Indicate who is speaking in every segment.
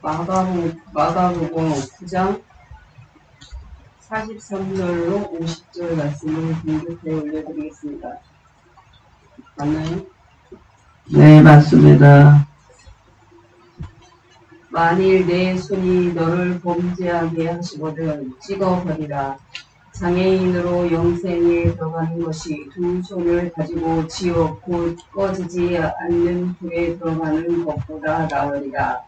Speaker 1: 마가복음 9장 43절로 50절 말씀을 공독해 올려드리겠습니다. 맞나요?
Speaker 2: 네, 맞습니다.
Speaker 1: 만일 내 손이 너를 범죄하게 하시거든 찍어버리라. 장애인으로 영생에 들어가는 것이 두 손을 가지고 지옥 곧 꺼지지 않는 불에 들어가는 것보다 나으리라.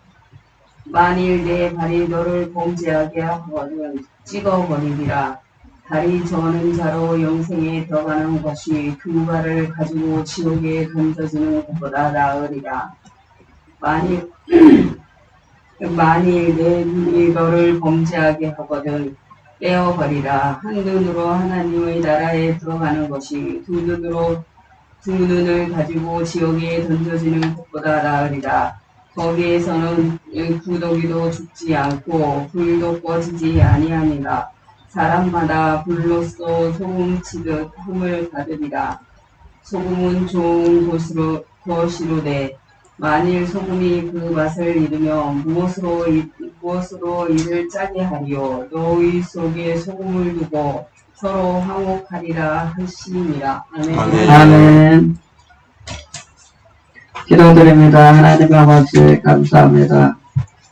Speaker 1: 만일 내 발이 너를 범죄하게 하거든 찍어버리리라. 다리 저는 자로 영생에 들어가는 것이 두 발을 가지고 지옥에 던져지는 것보다 나으리라. 만일 내 눈이 너를 범죄하게 하거든 떼어버리라. 한 눈으로 하나님의 나라에 들어가는 것이 두 눈을 가지고 지옥에 던져지는 것보다 나으리라. 거기에서는 구더기도 죽지 않고 불도 꺼지지 아니하니라. 사람마다 불로써 소금치듯 흠을 받으리라. 소금은 좋은 것이로되 만일 소금이 그 맛을 잃으며 무엇으로 이를 짜게 하리요. 너희 속에 소금을 두고 서로 화목하리라 하시니라. 아멘.
Speaker 2: 아멘. 기도드립니다. 하나님 아버지 감사합니다.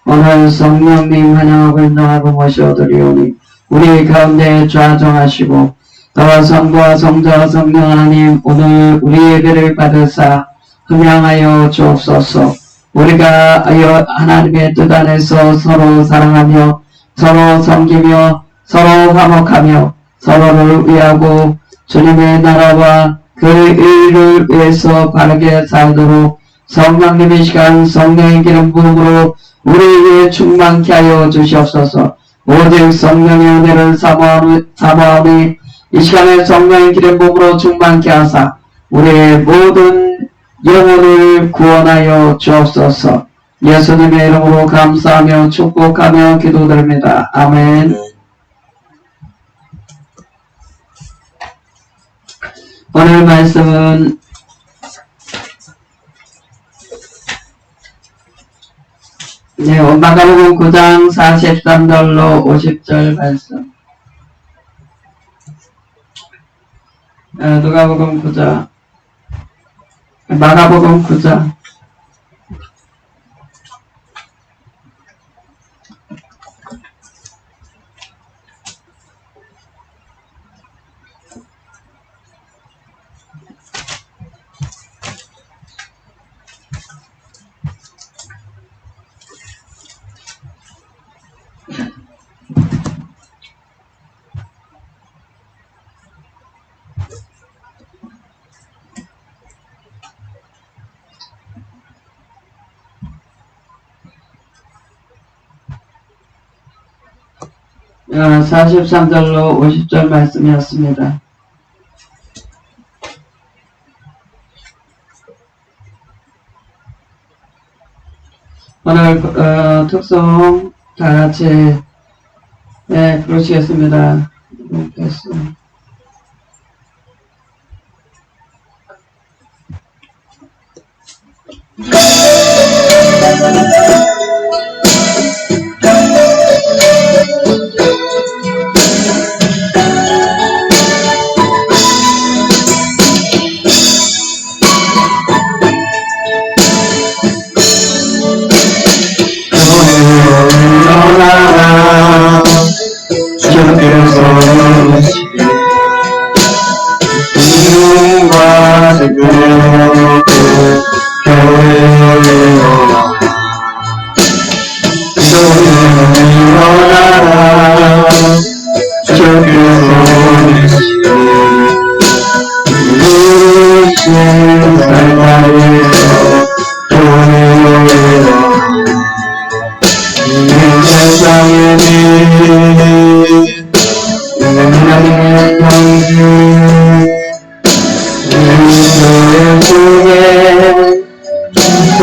Speaker 2: 오늘 성령님 환영하고 인정하고 모셔드리오니 우리 가운데 좌정하시고 너와 성부와 성자와 성령 하나님 오늘 우리 예배를 받으사 흠양하여 주옵소서. 우리가 하나님의 뜻 안에서 서로 사랑하며 서로 섬기며 서로 화목하며 서로를 위하고 주님의 나라와 그 일을 위해서 바르게 살도록 성령님의 시간 성령의 기름 부음으로 우리에게 충만케 하여 주시옵소서. 오직 성령의 은혜를 사모하니 이 시간에 성령의 기름 부음으로 충만케 하사 우리의 모든 영혼을 구원하여 주옵소서. 예수님의 이름으로 감사하며 축복하며 기도드립니다. 아멘. 오늘 말씀은 마가복음 9장 43절로 50절 말씀. 마가복음 9장 어, 43절로 50절 말씀이었습니다. 오늘 특송 다같이 부르시겠습니다.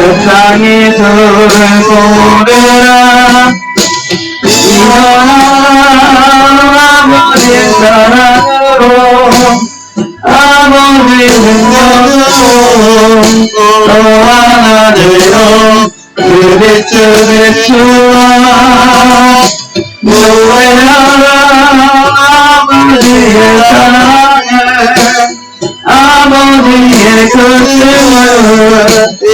Speaker 2: 세상에서 보내라 아버지 사랑으로 아버지 능력으로 또 하나 되어 그 빛을 비추어 노래하라 아버지의 사랑을 아버지의 크심을 이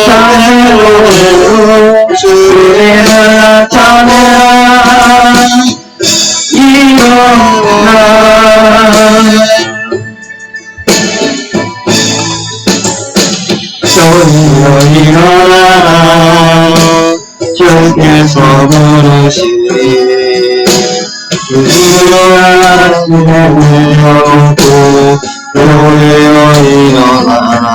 Speaker 2: 땅의 노래로 주님을 나타내라 일어나 소리로 일어나라 주께서 부르시니 일어나시네 울려고 소리로 일어나라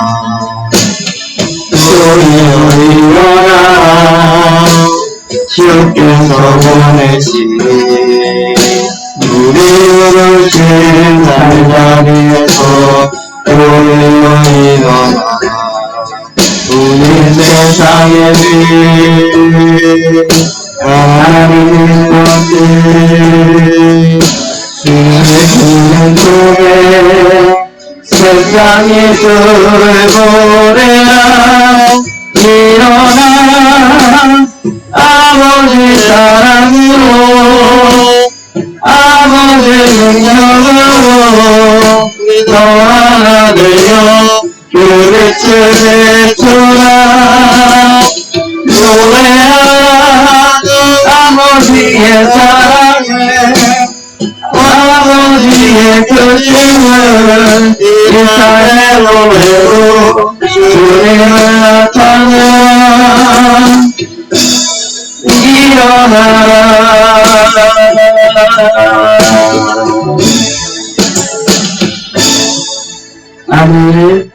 Speaker 2: 소리로 일어나라 주께서 보내시니 우리 부르신 날자리에서 소리로 일어나라 우리 세상의 빛 하나님의 꽃이 주의 기름 속에 세상의 불보래라 일어나 아버지 사랑으로 아버지 능력으로 너 하나 되어 그 빛을 비추라 노래하라 아버지의 사랑을 아버지의 크심을 이 땅의 노래로 주님을 나타내라 일어나라 아멘.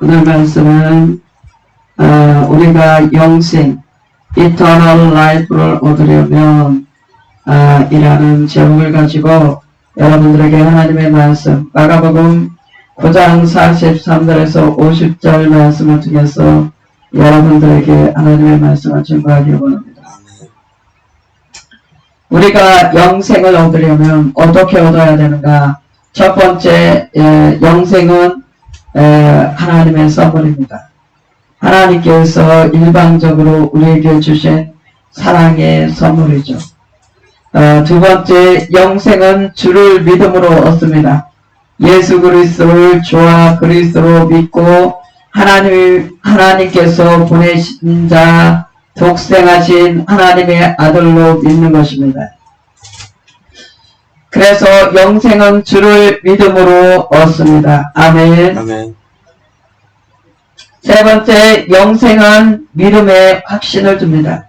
Speaker 2: 오늘 말씀은 우리가 영생, Eternal Life를 얻으려면 이라는 제목을 가지고 여러분들에게 하나님의 말씀, 마가복음 9장 43절에서 50절 말씀을 통해서 여러분들에게 하나님의 말씀을 증거하기를 원합니다. 우리가 영생을 얻으려면 어떻게 얻어야 되는가? 첫 번째 영생은 하나님의 선물입니다. 하나님께서 일방적으로 우리에게 주신 사랑의 선물이죠. 두 번째 영생은 주를 믿음으로 얻습니다. 예수 그리스도를 주와 그리스도로 믿고 하나님께서 보내신 자 독생하신 하나님의 아들로 믿는 것입니다. 그래서 영생은 주를 믿음으로 얻습니다. 아멘.
Speaker 3: 아멘.
Speaker 2: 세 번째, 영생은 믿음의 확신을 줍니다.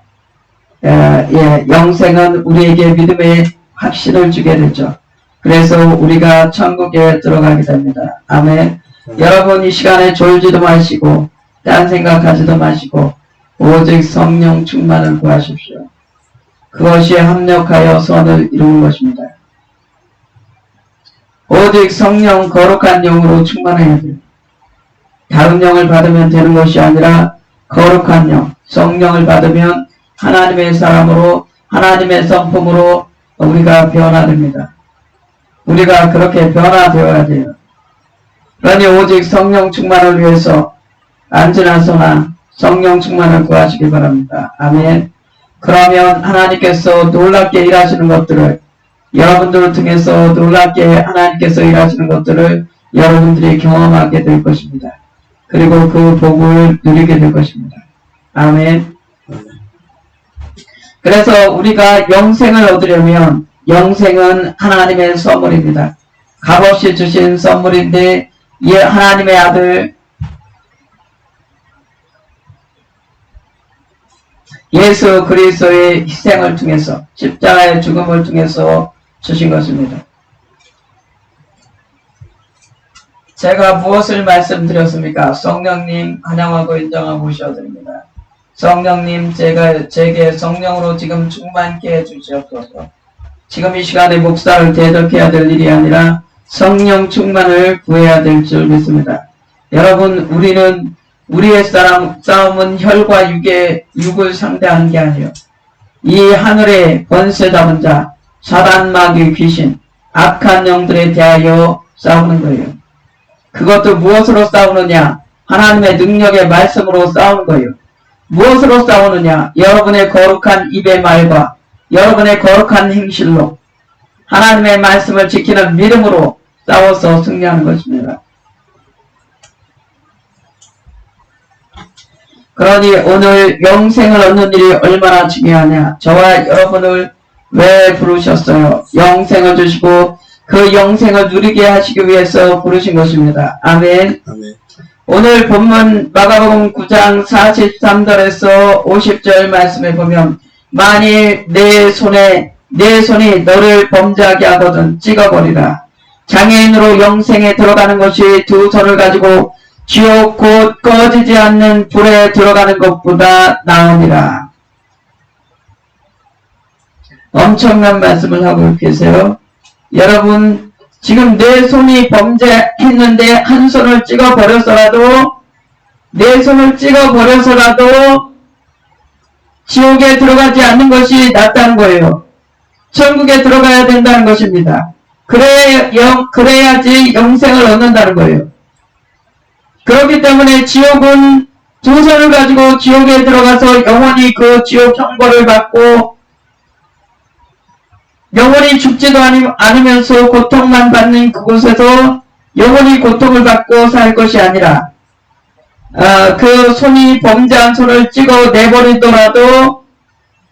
Speaker 2: 영생은 우리에게 믿음의 확신을 주게 되죠. 그래서 우리가 천국에 들어가게 됩니다. 아멘. 여러분 이 시간에 졸지도 마시고 딴 생각하지도 마시고 오직 성령 충만을 구하십시오. 그것이 합력하여 선을 이루는 것입니다. 오직 성령 거룩한 영으로 충만해야 돼요. 다른 영을 받으면 되는 것이 아니라 거룩한 영, 성령을 받으면 하나님의 사람으로 하나님의 성품으로 우리가 변화됩니다. 우리가 그렇게 변화되어야 돼요. 그러니 오직 성령 충만을 위해서 안지나서나 성령 충만을 구하시기 바랍니다. 아멘. 그러면 하나님께서 놀랍게 일하시는 것들을 여러분들을 통해서 놀랍게 하나님께서 일하시는 것들을 여러분들이 경험하게 될 것입니다. 그리고 그 복을 누리게 될 것입니다. 아멘. 그래서 우리가 영생을 얻으려면 영생은 하나님의 선물입니다. 값없이 주신 선물인데 하나님의 아들 예수 그리스도의 희생을 통해서 십자가의 죽음을 통해서 주신 것입니다. 제가 무엇을 말씀드렸습니까? 성령님 환영하고 인정하고 오셔야 됩니다. 성령님 제게 성령으로 지금 충만케 해주시옵소서. 지금 이 시간에 목사를 대적해야 될 일이 아니라 성령 충만을 구해야 될 줄 믿습니다. 여러분 우리는 우리의 싸움은 혈과 육을 상대하는 게 아니에요. 이 하늘의 권세 잡은 자, 사단 마귀 귀신, 악한 영들에 대하여 싸우는 거예요. 그것도 무엇으로 싸우느냐? 하나님의 능력의 말씀으로 싸우는 거예요. 무엇으로 싸우느냐? 여러분의 거룩한 입의 말과 여러분의 거룩한 행실로 하나님의 말씀을 지키는 믿음으로 싸워서 승리하는 것입니다. 그러니 오늘 영생을 얻는 일이 얼마나 중요하냐? 저와 여러분을 왜 부르셨어요? 영생을 주시고 그 영생을 누리게 하시기 위해서 부르신 것입니다. 아멘.
Speaker 3: 아멘.
Speaker 2: 오늘 본문 마가복음 9장 43절에서 50절 말씀에 보면 만일 내 손이 너를 범죄하게 하거든 찍어버리라. 장애인으로 영생에 들어가는 것이 두 손을 가지고 지옥 곧 꺼지지 않는 불에 들어가는 것보다 나으니라. 엄청난 말씀을 하고 계세요. 여러분 지금 내 손이 범죄했는데 한 손을 찍어버려서라도 내 손을 찍어버려서라도 지옥에 들어가지 않는 것이 낫다는 거예요. 천국에 들어가야 된다는 것입니다. 그래야지 영생을 얻는다는 거예요. 그렇기 때문에 지옥은 두 손을 가지고 지옥에 들어가서 영원히 그 지옥 형벌을 받고 영원히 죽지도 않으면서 고통만 받는 그곳에서 영원히 고통을 받고 살 것이 아니라 그 손이 범죄한 손을 찍어 내버리더라도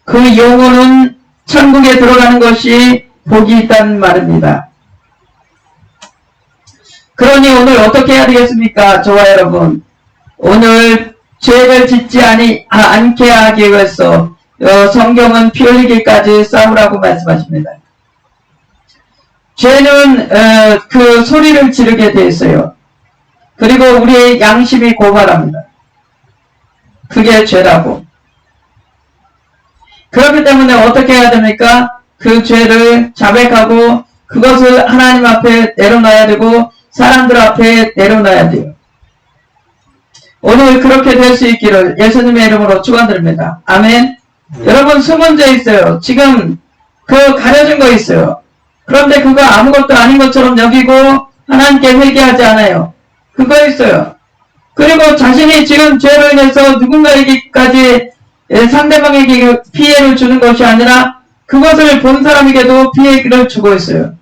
Speaker 2: 그 영혼은 천국에 들어가는 것이 복이 있다는 말입니다. 그러니 오늘 어떻게 해야 되겠습니까? 저와 여러분 오늘 죄를 짓지 않게 하기 위해서 성경은 피 흘리기까지 싸우라고 말씀하십니다. 죄는 그 소리를 지르게 돼 있어요. 그리고 우리의 양심이 고발합니다. 그게 죄라고. 그렇기 때문에 어떻게 해야 됩니까? 그 죄를 자백하고 그것을 하나님 앞에 내려놔야 되고 사람들 앞에 내려놔야 돼요. 오늘 그렇게 될 수 있기를 예수님의 이름으로 축원드립니다. 아멘. 여러분 숨은 죄 있어요. 지금 그 가려진 거 있어요. 그런데 그거 아무것도 아닌 것처럼 여기고 하나님께 회개하지 않아요. 그거 있어요. 그리고 자신이 지금 죄로 인해서 누군가에게까지 상대방에게 피해를 주는 것이 아니라 그것을 본 사람에게도 피해를 주고 있어요.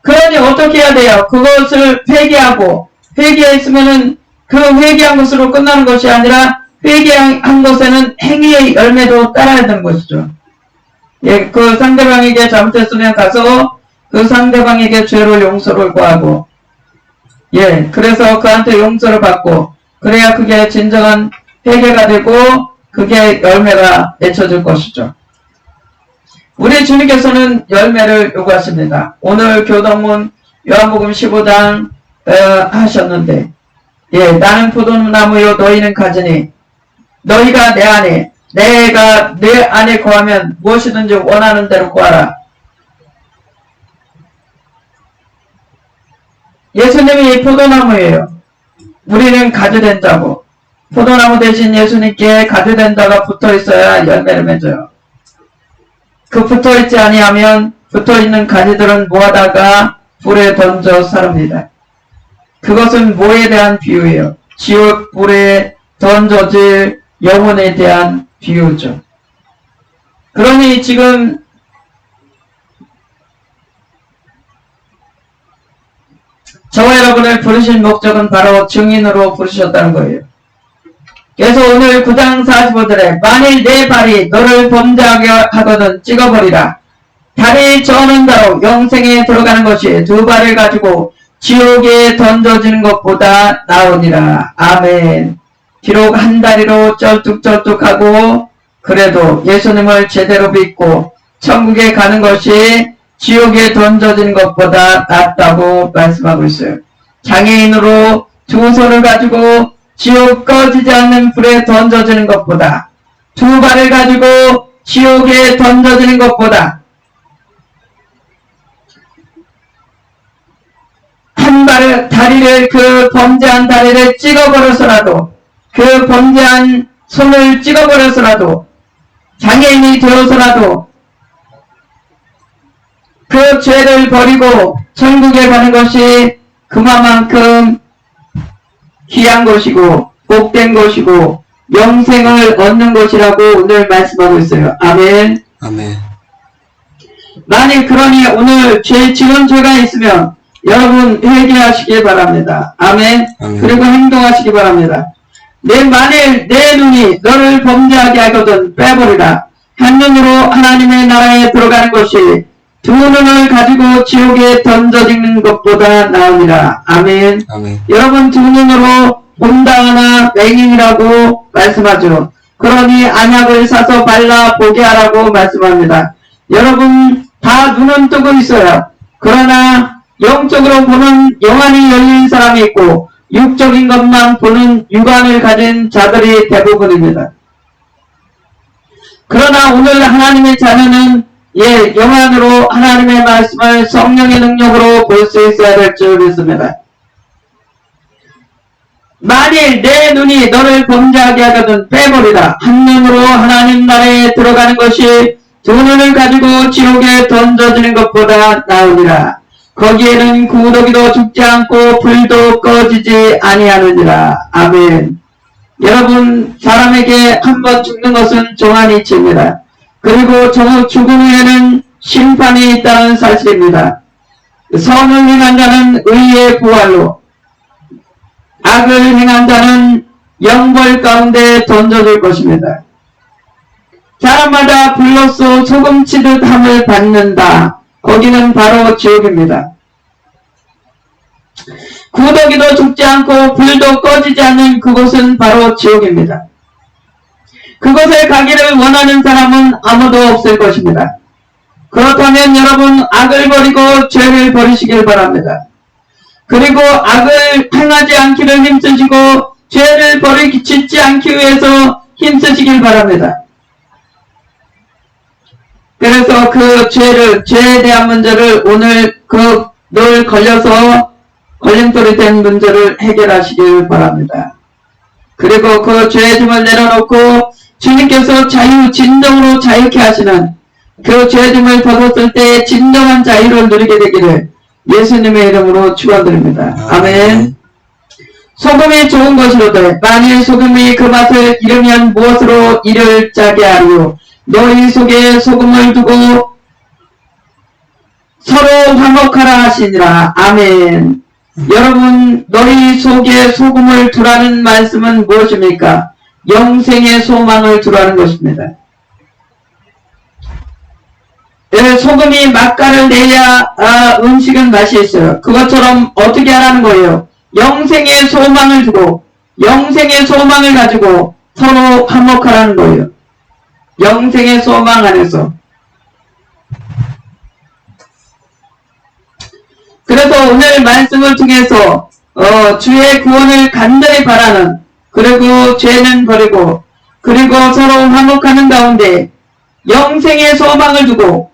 Speaker 2: 그러니 어떻게 해야 돼요? 그것을 회개하고 회개했으면은 그 회개한 것으로 끝나는 것이 아니라 회개한 것에는 행위의 열매도 따라야 되는 것이죠. 예, 그 상대방에게 잘못했으면 가서 그 상대방에게 죄를 용서를 구하고 예, 그래서 그한테 용서를 받고 그래야 그게 진정한 회개가 되고 그게 열매가 맺혀질 것이죠. 우리 주님께서는 열매를 요구하십니다. 오늘 교동문 요한복음 15장 하셨는데 예, 나는 포도나무요 너희는 가지니 너희가 내 안에 내가 내 안에 거하면 무엇이든지 원하는 대로 구하라. 예수님이 포도나무예요. 우리는 가지된 자고 포도나무 대신 예수님께 가지된 자가 붙어있어야 열매를 맺어요. 그 붙어있지 아니하면 붙어있는 가지들은 모아다가 불에 던져 사릅니다. 그것은 뭐에 대한 비유예요? 지옥 불에 던져질 영혼에 대한 비유죠. 그러니 지금 저와 여러분을 부르신 목적은 바로 증인으로 부르셨다는 거예요. 그래서 오늘 9장 45절에 만일 내 발이 너를 범죄하게 하거든 찍어버리라. 발이 저는 바로 영생에 들어가는 것이 두 발을 가지고 지옥에 던져지는 것보다 나으니라. 아멘. 비록 한 다리로 쩔뚝쩔뚝하고 그래도 예수님을 제대로 믿고 천국에 가는 것이 지옥에 던져지는 것보다 낫다고 말씀하고 있어요. 장애인으로 두 손을 가지고 지옥 꺼지지 않는 불에 던져지는 것보다 두 발을 가지고 지옥에 던져지는 것보다 한 발을 다리를 그 범죄한 다리를 찍어버려서라도 그 범죄한 손을 찍어버려서라도 장애인이 되어서라도 그 죄를 버리고 천국에 가는 것이 그만큼 귀한 것이고 복된 것이고 영생을 얻는 것이라고 오늘 말씀하고 있어요. 아멘.
Speaker 3: 아멘.
Speaker 2: 만일 그러니 오늘 지은 죄가 있으면 여러분 회개하시기 바랍니다. 아멘.
Speaker 3: 아멘.
Speaker 2: 그리고 행동하시기 바랍니다. 만일 내 눈이 너를 범죄하게 하거든 빼버리라. 한 눈으로 하나님의 나라에 들어가는 것이 두 눈을 가지고 지옥에 던져지는 것보다 나으니라. 아멘.
Speaker 3: 아멘.
Speaker 2: 여러분 두 눈으로 본다 하나 맹인이라고 말씀하죠. 그러니 안약을 사서 발라 보게 하라고 말씀합니다. 여러분 다 눈은 뜨고 있어요. 그러나 영적으로 보는 영안이 열린 사람이 있고 육적인 것만 보는 육안을 가진 자들이 대부분입니다. 그러나 오늘 하나님의 자녀는 영안으로 하나님의 말씀을 성령의 능력으로 볼 수 있어야 될 줄 믿습니다. 만일 내 눈이 너를 범죄하게 하거든 빼버리라. 한 눈으로 하나님 나라에 들어가는 것이 두 눈을 가지고 지옥에 던져지는 것보다 나으니라. 거기에는 구더기도 죽지 않고 불도 꺼지지 아니하느니라. 아멘. 여러분 사람에게 한번 죽는 것은 종한이치입니다. 그리고 죽은 후에는 심판이 있다는 사실입니다. 선을 행한 자는 의의 부활로, 악을 행한 자는 영벌 가운데 던져질 것입니다. 사람마다 불로써 소금 치듯 함을 받는다. 거기는 바로 지옥입니다. 구더기도 죽지 않고 불도 꺼지지 않는 그곳은 바로 지옥입니다. 그곳에 가기를 원하는 사람은 아무도 없을 것입니다. 그렇다면 여러분 악을 버리고 죄를 버리시길 바랍니다. 그리고 악을 행하지 않기를 힘쓰시고 죄를 짓지 않기 위해서 힘쓰시길 바랍니다. 그래서 그 죄에 대한 문제를 오늘 늘 걸려서 걸림돌이 된 문제를 해결하시길 바랍니다. 그리고 그 죄의 짐을 내려놓고 주님께서 진정으로 자유케 하시는 그 죄의 짐을 벗었을 때 진정한 자유를 누리게 되기를 예수님의 이름으로 축원드립니다. 아멘. 소금이 좋은 것이로되 만일 소금이 그 맛을 잃으면 무엇으로 이를 짜게 하리요. 너희 속에 소금을 두고 서로 화목하라 하시니라. 아멘. 여러분 너희 속에 소금을 두라는 말씀은 무엇입니까? 영생의 소망을 두라는 것입니다. 소금이 맛깔을 내야 음식은 맛이 있어요. 그것처럼 어떻게 하라는 거예요? 영생의 소망을 두고 영생의 소망을 가지고 서로 화목하라는 거예요. 영생의 소망 안에서. 그래서 오늘 말씀을 통해서 주의 구원을 간절히 바라는, 그리고 죄는 버리고 그리고 서로 화목하는 가운데 영생의 소망을 두고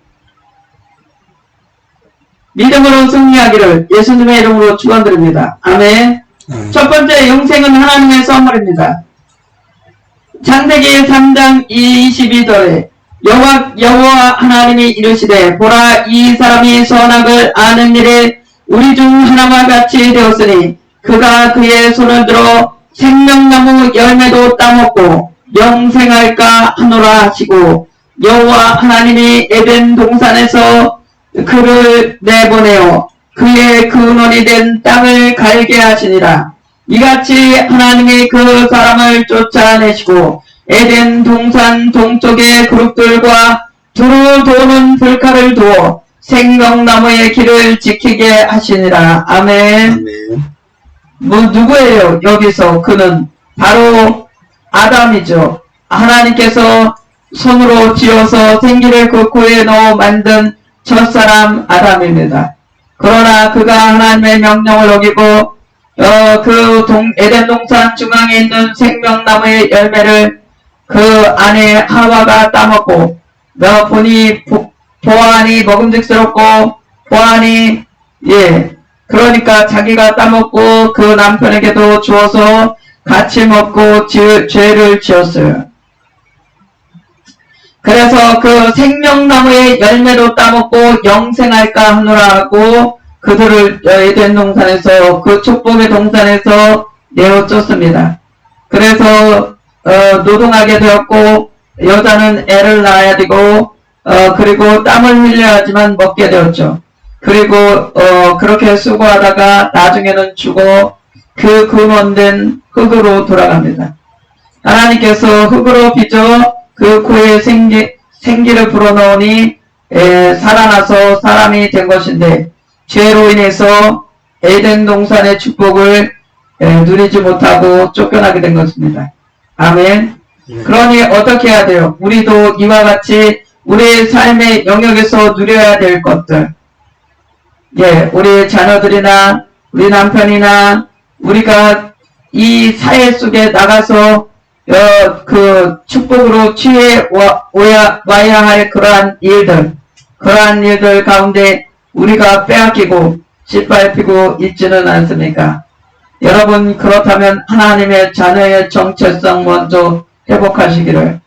Speaker 2: 믿음으로 승리하기를 예수님의 이름으로 축원드립니다. 아멘. 첫 번째, 영생은 하나님의 선물입니다. 창세기 3장 22절에 여호와 하나님이 이르시되 보라, 이 사람이 선악을 아는 일에 우리 중 하나와 같이 되었으니 그가 그의 손을 들어 생명나무 열매도 따먹고 영생할까 하노라 하시고, 여호와 하나님이 에덴 동산에서 그를 내보내어 그의 근원이 된 땅을 갈게 하시니라. 이같이 하나님이 그 사람을 쫓아내시고 에덴 동산 동쪽의 그룹들과 두루 도는 불칼을 두어 생명나무의 길을 지키게 하시니라. 아멘.
Speaker 3: 아멘.
Speaker 2: 누구예요? 여기서 그는 바로 아담이죠. 하나님께서 손으로 지어서 생기를 그 코에 넣어 만든 첫사람 아담입니다. 그러나 그가 하나님의 명령을 어기고 에덴 동산 중앙에 있는 생명나무의 열매를 그 아내 하와가 따먹고 보니 보아하니 먹음직스럽고 보아하니 그러니까 자기가 따먹고 그 남편에게도 주어서 같이 먹고 죄를 지었어요. 그래서 그 생명나무의 열매도 따먹고 영생할까 하노라 하고 그들을 에덴 동산에서 그 축복의 동산에서 내어 쫓습니다. 그래서 노동하게 되었고 여자는 애를 낳아야 되고 그리고 땀을 흘려야 하지만 먹게 되었죠. 그리고 그렇게 수고하다가 나중에는 죽어 그 근원된 흙으로 돌아갑니다. 하나님께서 흙으로 빚어 그 코에 생기를 불어넣으니 살아나서 사람이 된 것인데 죄로 인해서 에덴 동산의 축복을 누리지 못하고 쫓겨나게 된 것입니다. 아멘. 그러니 어떻게 해야 돼요? 우리도 이와 같이 우리의 삶의 영역에서 누려야 될 것들. 우리 자녀들이나 우리 남편이나 우리가 이 사회 속에 나가서 그 축복으로 취해 와야 할 그러한 일들 가운데 우리가 빼앗기고 짓밟히고 있지는 않습니까? 여러분, 그렇다면 하나님의 자녀의 정체성 먼저 회복하시기를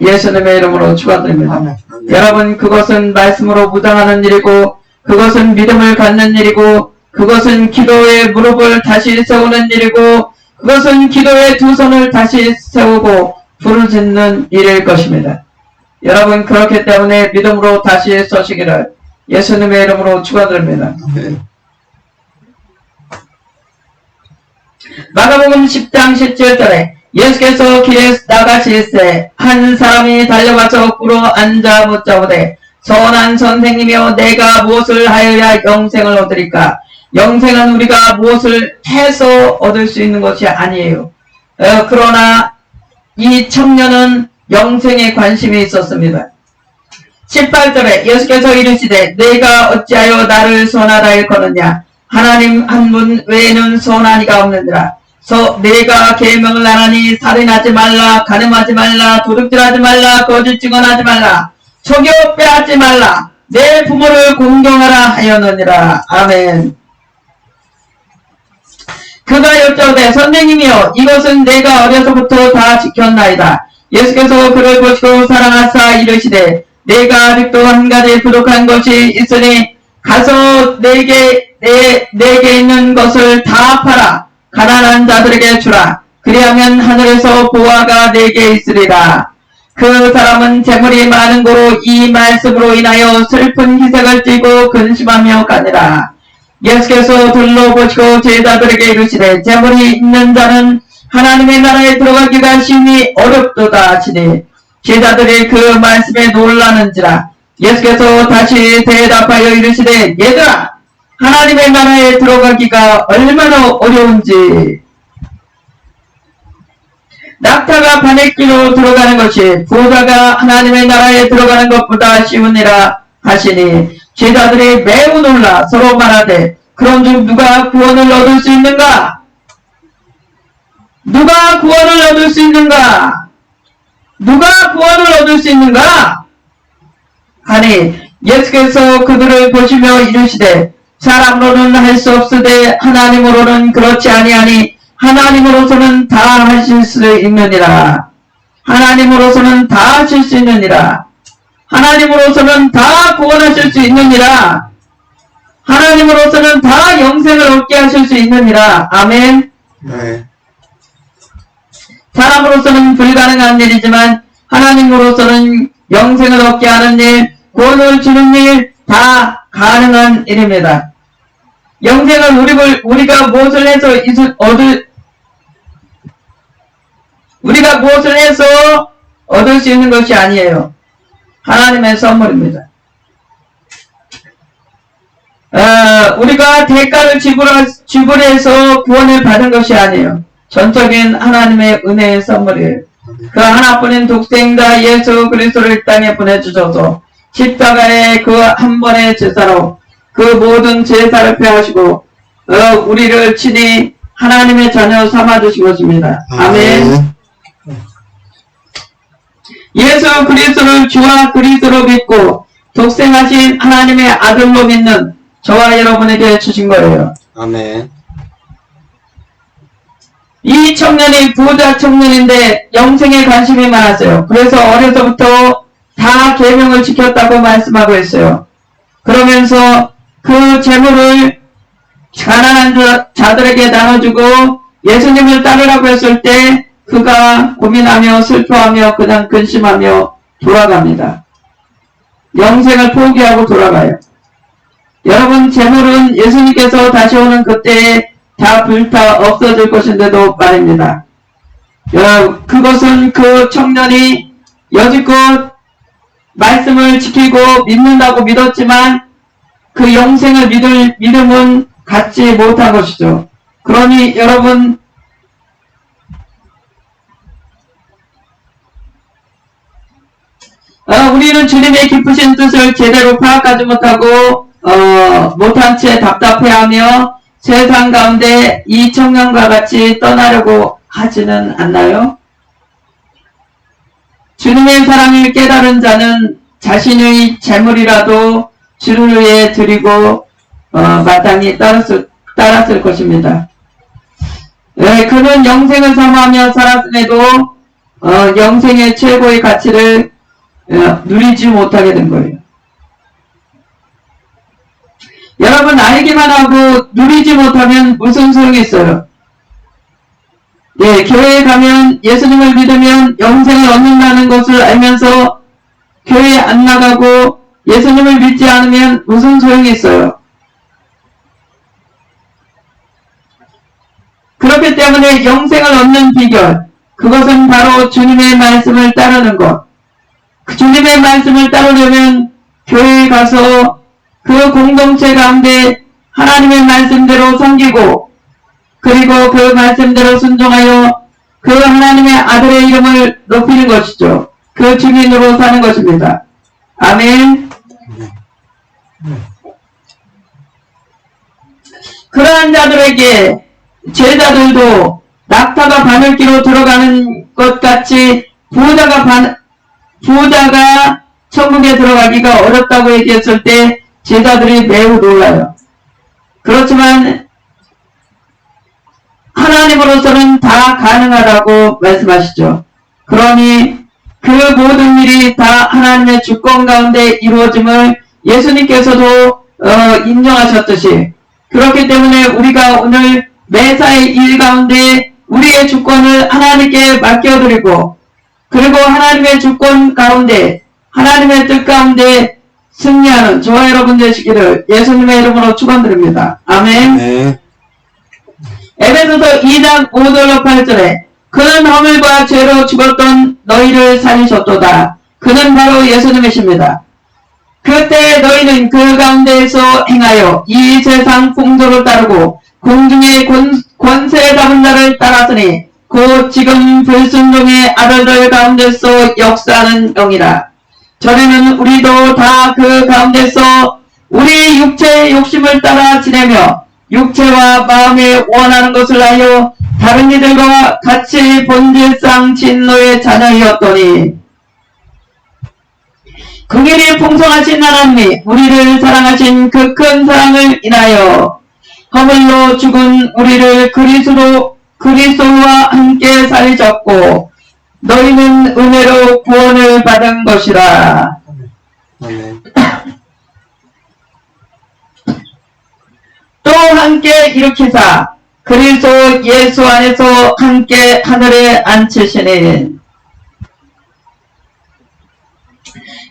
Speaker 2: 예수님의 이름으로 축원드립니다. 여러분, 그것은 말씀으로 무장하는 일이고 그것은 믿음을 갖는 일이고 그것은 기도의 무릎을 다시 세우는 일이고 그것은 기도의 두 손을 다시 세우고 부르짖는 일일 것입니다. 여러분, 그렇기 때문에 믿음으로 다시 서시기를 예수님의 이름으로 축원드립니다. 마가복음 10장 17절에 예수께서 길에 나가실새 한 사람이 달려와서 꿇어 앉아 묻자오되 선한 선생님이여 내가 무엇을 하여야 영생을 얻으리까? 영생은 우리가 무엇을 해서 얻을 수 있는 것이 아니에요. 그러나 이 청년은 영생에 관심이 있었습니다. 18절에 예수께서 이르시되 내가 어찌하여 나를 선하다 일컫느냐? 하나님 한 분 외에는 선한 이가 없느니라. 내가 계명을 하나니 살인하지 말라, 간음하지 말라, 도둑질하지 말라, 거짓 증언하지 말라, 속여 빼앗지 말라, 내 부모를 공경하라 하였느니라. 아멘. 그가 여쭤오되 선생님이여 이것은 내가 어려서부터 다 지켰나이다. 예수께서 그를 보시고 사랑하사 이르시되 내가 아직도 한 가지 부족한 것이 있으니 가서 내게 있는 것을 다 팔아 가난한 자들에게 주라. 그리하면 하늘에서 보화가 내게 있으리라. 그 사람은 재물이 많은 고로 이 말씀으로 인하여 슬픈 희색을 띠고 근심하며 가니라. 예수께서 둘러보시고 제자들에게 이르시되 재물이 있는 자는 하나님의 나라에 들어가기가 심히 어렵도다 하시니 제자들이 그 말씀에 놀라는지라. 예수께서 다시 대답하여 이르시되 얘들아 하나님의 나라에 들어가기가 얼마나 어려운지 낙타가 바늘기로 들어가는 것이 부자가 하나님의 나라에 들어가는 것보다 쉬우니라 하시니 제자들이 매우 놀라 서로 말하되 그런즉 누가 구원을 얻을 수 있는가? 누가 구원을 얻을 수 있는가? 누가 구원을 얻을 수 있는가? 하니 예수께서 그들을 보시며 이르시되 사람으로는 할 수 없으되 하나님으로는 그렇지 아니하니 하나님으로서는 다 하실 수 있느니라. 하나님으로서는 다 하실 수 있느니라. 하나님으로서는 다 구원하실 수 있느니라. 하나님으로서는 다 영생을 얻게 하실 수 있느니라. 아멘.
Speaker 4: 네.
Speaker 2: 사람으로서는 불가능한 일이지만 하나님으로서는 영생을 얻게 하는 일, 구원을 주는 일 다 가능한 일입니다. 영생은 우리가 무엇을 해서 얻을 수 있는 것이 아니에요. 하나님의 선물입니다. 우리가 대가를 지불해서 구원을 받은 것이 아니에요. 전적인 하나님의 은혜의 선물이에요. 그 하나뿐인 독생자 예수 그리스도를 땅에 보내주셔서 십자가의 그 한 번의 제사로 그 모든 제사를 폐하시고 우리를 친히 하나님의 자녀 삼아주신 것입니다. 아멘. 예수 그리스도를 주와 그리스도로 믿고 독생하신 하나님의 아들로 믿는 저와 여러분에게 주신 거예요.
Speaker 4: 아멘.
Speaker 2: 이 청년이 부자 청년인데 영생에 관심이 많았어요. 그래서 어려서부터 다 계명을 지켰다고 말씀하고 있어요. 그러면서 그 재물을 가난한 자들에게 나눠주고 예수님을 따르라고 했을 때 그가 고민하며 슬퍼하며 그냥 근심하며 돌아갑니다. 영생을 포기하고 돌아가요. 여러분, 재물은 예수님께서 다시 오는 그때에 다 불타 없어질 것인데도 말입니다. 그것은 그 청년이 여지껏 말씀을 지키고 믿는다고 믿었지만 그 영생을 믿을 믿음은 갖지 못한 것이죠. 그러니 여러분, 우리는 주님의 깊으신 뜻을 제대로 파악하지 못하고 못한 채 답답해하며 세상 가운데 이 청년과 같이 떠나려고 하지는 않나요? 주님의 사랑을 깨달은 자는 자신의 재물이라도 주를 위해 드리고 마땅히 따랐을 것입니다. 그는 영생을 사모하며 살았음에도 영생의 최고의 가치를 누리지 못하게 된 거예요. 여러분, 알기만 하고 누리지 못하면 무슨 소용이 있어요? 교회에 가면 예수님을 믿으면 영생을 얻는다는 것을 알면서 교회에 안 나가고 예수님을 믿지 않으면 무슨 소용이 있어요? 그렇기 때문에 영생을 얻는 비결, 그것은 바로 주님의 말씀을 따르는 것. 주님의 말씀을 따르려면 교회에 가서 그 공동체 가운데 하나님의 말씀대로 섬기고 그리고 그 말씀대로 순종하여 그 하나님의 아들의 이름을 높이는 것이죠. 그 증인으로 사는 것입니다. 아멘. 그러한 자들에게 제자들도 낙타가 바늘기로 들어가는 것 같이 부자가 천국에 들어가기가 어렵다고 얘기했을 때 제자들이 매우 놀라요. 그렇지만 하나님으로서는 다 가능하다고 말씀하시죠. 그러니 그 모든 일이 다 하나님의 주권 가운데 이루어짐을 예수님께서도 인정하셨듯이, 그렇기 때문에 우리가 오늘 매사의 일 가운데 우리의 주권을 하나님께 맡겨드리고 그리고 하나님의 주권 가운데 하나님의 뜻 가운데 승리하는 저와 여러분 되시기를 예수님의 이름으로 축원드립니다. 아멘.
Speaker 4: 네.
Speaker 2: 에베소서 2장 5절로 8절에 그는 허물과 죄로 죽었던 너희를 살리셨도다. 그는 바로 예수님이십니다. 그때 너희는 그 가운데에서 행하여 이 세상 풍조를 따르고 공중의 권세 잡은 자를 따랐으니 곧 지금 불순종의 아들들 가운데서 역사하는 영이라. 전에는 우리도 다 그 가운데서 우리 육체의 욕심을 따라 지내며 육체와 마음에 원하는 것을 하여 다른 이들과 같이 본질상 진노의 자녀이었더니 긍휼이 풍성하신 하나님이 우리를 사랑하신 그 큰 사랑을 인하여 허물로 죽은 우리를 그리스도와 함께 살리셨고 너희는 은혜로 구원을 받은 것이라.
Speaker 4: 아멘.
Speaker 2: 또 함께 일으키사 그리스도 예수 안에서 함께 하늘에 앉히시니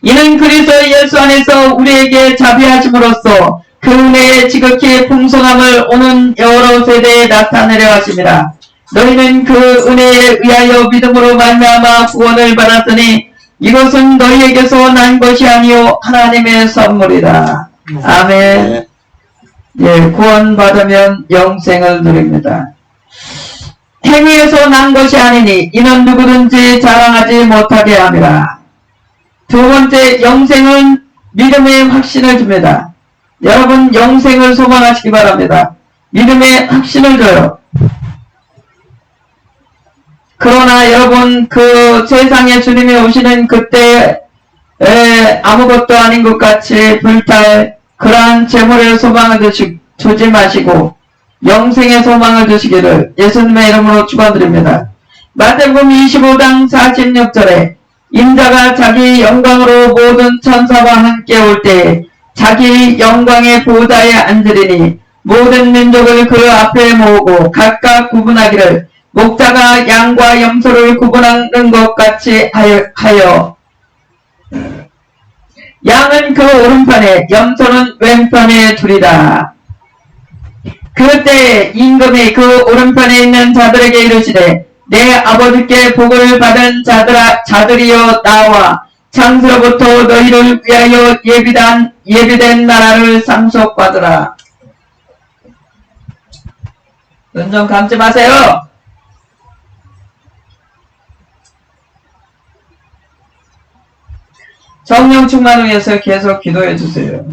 Speaker 2: 이는 그리스도 예수 안에서 우리에게 자비하심으로써 그 은혜의 지극히 풍성함을 오는 여러 세대에 나타내려 하심이라. 너희는 그 은혜에 의하여 믿음으로 말미암아 구원을 받았으니 이것은 너희에게서 난 것이 아니요 하나님의 선물이다. 아멘. 구원받으면 영생을 누립니다. 행위에서 난 것이 아니니 이는 누구든지 자랑하지 못하게 함이라. 두 번째, 영생은 믿음의 확신을 줍니다. 여러분, 영생을 소망하시기 바랍니다. 믿음의 확신을 줘요. 그러나 여러분, 그 세상에 주님이 오시는 그때 아무것도 아닌 것 같이 불탈 그러한 재물의 소망을 주지 마시고 영생의 소망을 주시기를 예수님의 이름으로 축원드립니다. 마태복음 25장 46절에 인자가 자기 영광으로 모든 천사와 함께 올 때 자기 영광의 보좌에 앉으리니 모든 민족을 그 앞에 모으고 각각 구분하기를 목자가 양과 염소를 구분하는 것 같이 하여 양은 그 오른편에 염소는 왼편에 두리라. 그때 임금이 그 오른편에 있는 자들에게 이르시되 내 아버지께 복을 받은 자들이여 나와 창세로부터 너희를 위하여 예비된 나라를 상속받으라. 눈 좀 감지 마세요. 성령 충만을 위해서 계속 기도해 주세요.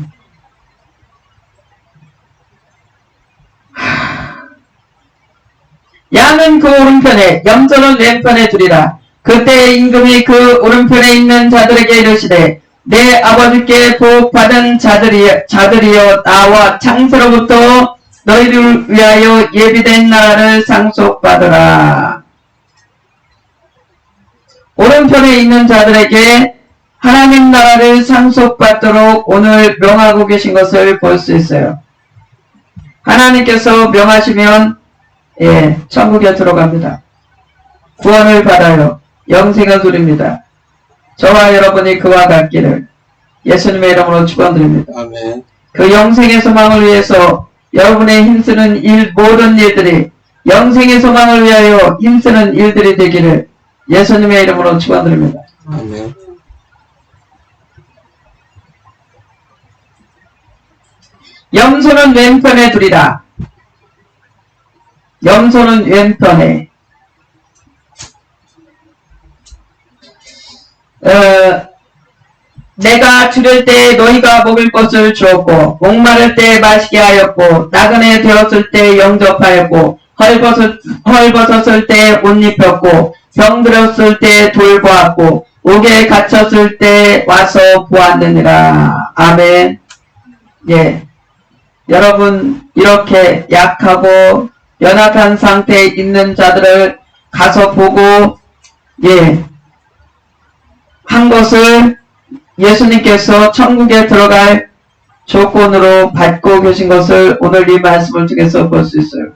Speaker 2: 양은 그 오른편에 염소는 왼편에 두리라. 그때 임금이 그 오른편에 있는 자들에게 이르시되 내 아버지께 복 받은 자들이여 나와 창세로부터 너희를 위하여 예비된 나라를 상속받으라. 오른편에 있는 자들에게 하나님 나라를 상속받도록 오늘 명하고 계신 것을 볼 수 있어요. 하나님께서 명하시면 천국에 들어갑니다. 구원을 받아요. 영생을 누립니다. 저와 여러분이 그와 같기를 예수님의 이름으로 축원드립니다.
Speaker 4: 아멘.
Speaker 2: 그 영생의 소망을 위해서 여러분의 힘쓰는 모든 일들이 영생의 소망을 위하여 힘쓰는 일들이 되기를 예수님의 이름으로 축원드립니다.
Speaker 4: 아멘.
Speaker 2: 염소는 왼편에 두리라. 염소는 왼편에. 내가 주릴 때 너희가 먹을 것을 주었고 목마를 때 마시게 하였고 나그네 되었을 때 영접하였고 헐벗었을 때 옷 입혔고 병들었을 때 돌보았고 옥에 갇혔을 때 와서 보았느니라. 아멘. 여러분 이렇게 약하고 연약한 상태에 있는 자들을 가서 보고 한 것을 예수님께서 천국에 들어갈 조건으로 받고 계신 것을 오늘 이 말씀을 통해서 볼 수 있어요.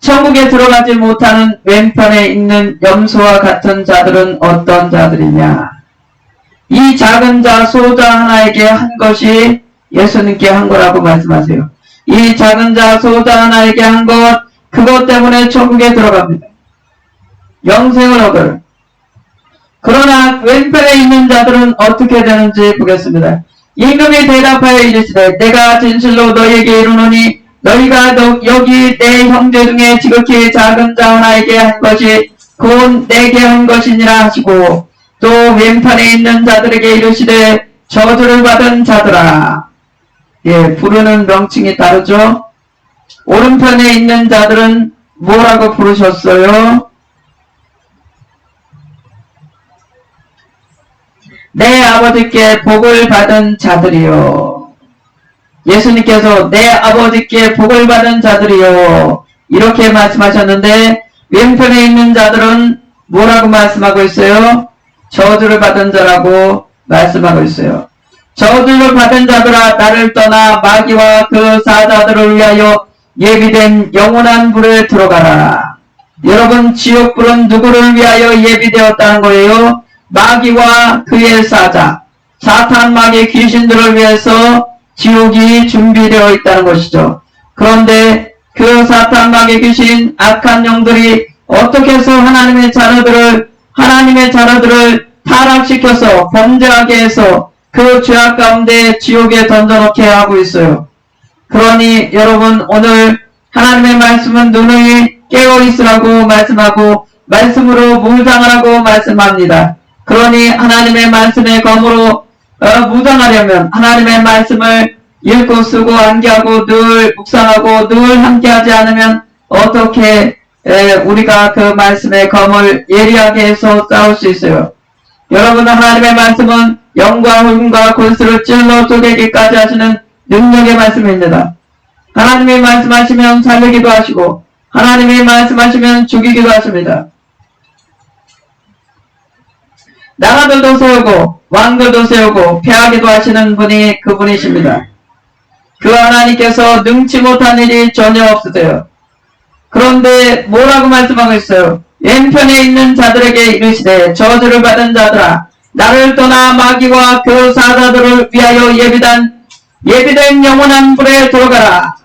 Speaker 2: 천국에 들어가지 못하는 왼편에 있는 염소와 같은 자들은 어떤 자들이냐? 이 작은 자 소자 하나에게 한 것이 예수님께 한 거라고 말씀하세요. 이 작은 자 소자 하나에게 한 것, 그것 때문에 천국에 들어갑니다. 영생을 얻어요. 그러나 왼편에 있는 자들은 어떻게 되는지 보겠습니다. 임금이 대답하여 이르시되 내가 진실로 너희에게 이르노니 너희가 여기 내 형제 중에 지극히 작은 자 하나에게 한 것이 곧 내게 한 것이니라 하시고 또 왼편에 있는 자들에게 이르시되 저주를 받은 자들아. 부르는 명칭이 다르죠. 오른편에 있는 자들은 뭐라고 부르셨어요? 내 아버지께 복을 받은 자들이요. 예수님께서 내 아버지께 복을 받은 자들이요. 이렇게 말씀하셨는데 왼편에 있는 자들은 뭐라고 말씀하고 있어요? 저주를 받은 자라고 말씀하고 있어요. 저주를 받은 자들아 나를 떠나 마귀와 그 사자들을 위하여 예비된 영원한 불에 들어가라. 여러분 지옥불은 누구를 위하여 예비되었다는 거예요? 마귀와 그의 사자, 사탄 마귀 귀신들을 위해서 지옥이 준비되어 있다는 것이죠. 그런데 그 사탄 마귀 귀신 악한 영들이 어떻게 해서 하나님의 자녀들을 타락시켜서 범죄하게 해서 그 죄악 가운데 지옥에 던져놓게 하고 있어요. 그러니 여러분 오늘 하나님의 말씀은 누누이 깨어있으라고 말씀하고 말씀으로 무장하라고 말씀합니다. 그러니 하나님의 말씀의 검으로 무장하려면 하나님의 말씀을 읽고 쓰고 암기하고 늘 묵상하고 늘 함께하지 않으면 어떻게 우리가 그 말씀의 검을 예리하게 해서 싸울 수 있어요. 여러분 하나님의 말씀은 영과 흙과 골수를 찔러 쪼개기까지 하시는 능력의 말씀입니다. 하나님이 말씀하시면 살리기도 하시고 하나님이 말씀하시면 죽이기도 하십니다. 나라들도 세우고 왕들도 세우고 패하기도 하시는 분이 그분이십니다. 그 하나님께서 능치 못한 일이 전혀 없으세요. 그런데 뭐라고 말씀하고 있어요? 왼편에 있는 자들에게 이르시되 저주를 받은 자들아 나를 떠나 마귀와 그 사자들을 위하여 예비된 영원한 불에 들어가라.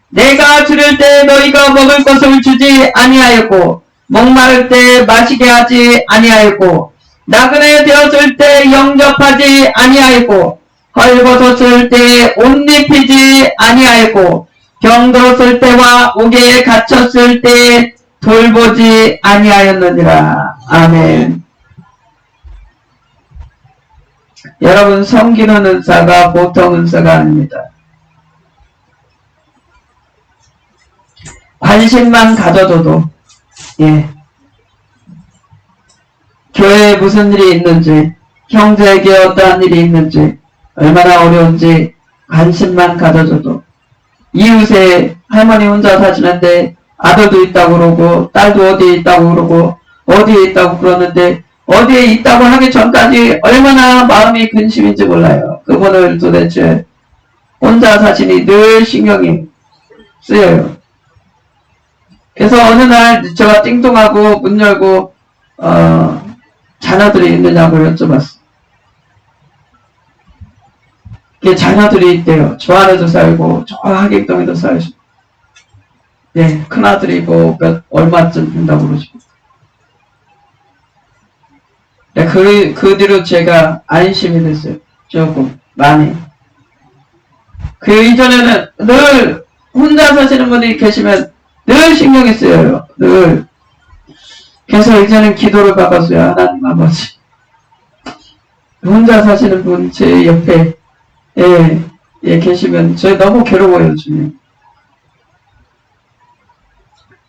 Speaker 2: 내가 주릴 때 너희가 먹을 것을 주지 아니하였고 목마를 때 마시게 하지 아니하였고 나그네 되었을 때 영접하지 아니하였고 헐벗었을 때 옷 입히지 아니하였고 병들었을 때와 옥에 갇혔을 때 돌보지 아니하였느니라. 아멘. 여러분, 섬기는 은사가 보통 은사가 아닙니다. 관심만 가져줘도 교회에 무슨 일이 있는지, 형제에게 어떠한 일이 있는지, 얼마나 어려운지 관심만 가져줘도, 이웃에 할머니 혼자 사시는데 아들도 있다고 그러고 딸도 어디에 있다고 그러고 어디에 있다고 그러는데 어디에 있다고 하기 전까지 얼마나 마음이 근심인지 몰라요. 그분을 도대체 혼자 사시니 늘 신경이 쓰여요. 그래서 어느 날 제가 띵동하고 문 열고 자녀들이 있느냐고 여쭤봤어요. 자녀들이 있대요. 저 안에도 살고 저 하객동에도 살고 큰아들이 뭐 얼마쯤 된다고 그러시고 그 뒤로 제가 안심이 됐어요. 조금 많이. 그 이전에는 늘 혼자 사시는 분이 계시면 늘 신경이 쓰여요. 늘. 그래서 이제는 기도를 바꿨어요. 하나님 아버지, 혼자 사시는 분 제 옆에 계시면 저 너무 괴로워요. 주님.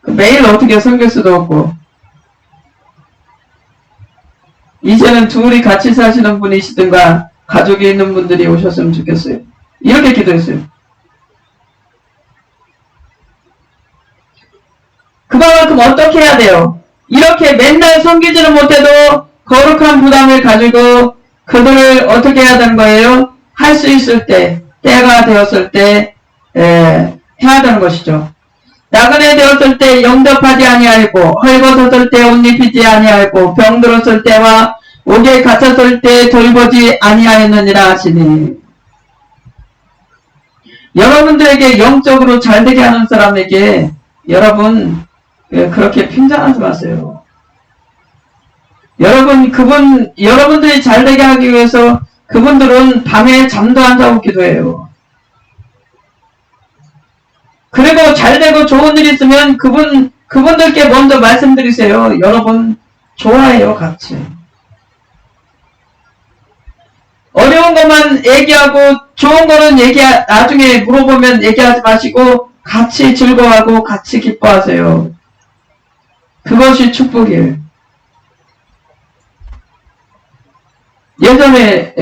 Speaker 2: 매일 어떻게 섬길 수도 없고 이제는 둘이 같이 사시는 분이시든가 가족이 있는 분들이 오셨으면 좋겠어요. 이렇게 기도했어요. 그만큼 어떻게 해야 돼요? 이렇게 맨날 섬기지는 못해도 거룩한 부담을 가지고 그들을 어떻게 해야 되는 거예요? 할 수 있을 때, 때가 되었을 때 해야 되는 것이죠. 나그네 되었을 때 영접하지 아니하였고 헐벗었을 때 옷 입히지 아니하였고 병들었을 때와 옥에 갇혔을 때 돌보지 아니하였느니라 하시니, 여러분들에게 영적으로 잘되게 하는 사람에게 여러분 그렇게 핀잔하지 마세요. 여러분들이 잘되게 하기 위해서 그분들은 밤에 잠도 안 자고 기도해요. 그리고 잘되고 좋은 일 있으면 그분들께 먼저 말씀드리세요. 여러분 좋아해요. 같이 어려운 것만 얘기하고 좋은 거는 나중에 물어보면 얘기하지 마시고 같이 즐거워하고 같이 기뻐하세요. 그것이 축복이에요. 예전에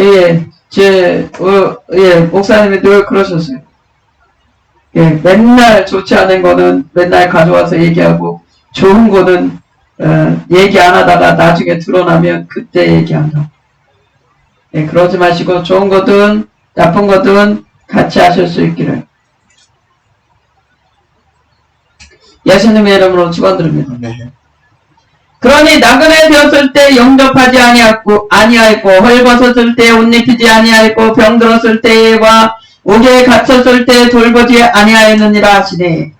Speaker 2: 목사님이 늘 그러셨어요. 맨날 좋지 않은 거는 맨날 가져와서 얘기하고 좋은 거는 얘기 안 하다가 나중에 드러나면 그때 얘기한다. 그러지 마시고 좋은 거든 나쁜 거든 같이 하실 수 있기를 예수님의 이름으로 축원드립니다.
Speaker 4: 네.
Speaker 2: 그러니 나그네 되었을 때 영접하지 아니하였고 헐벗었을 때 옷 입히지 아니하였고 병들었을 때와 옥에 갇혔을 때 돌보지 아니하였느니라 하시니,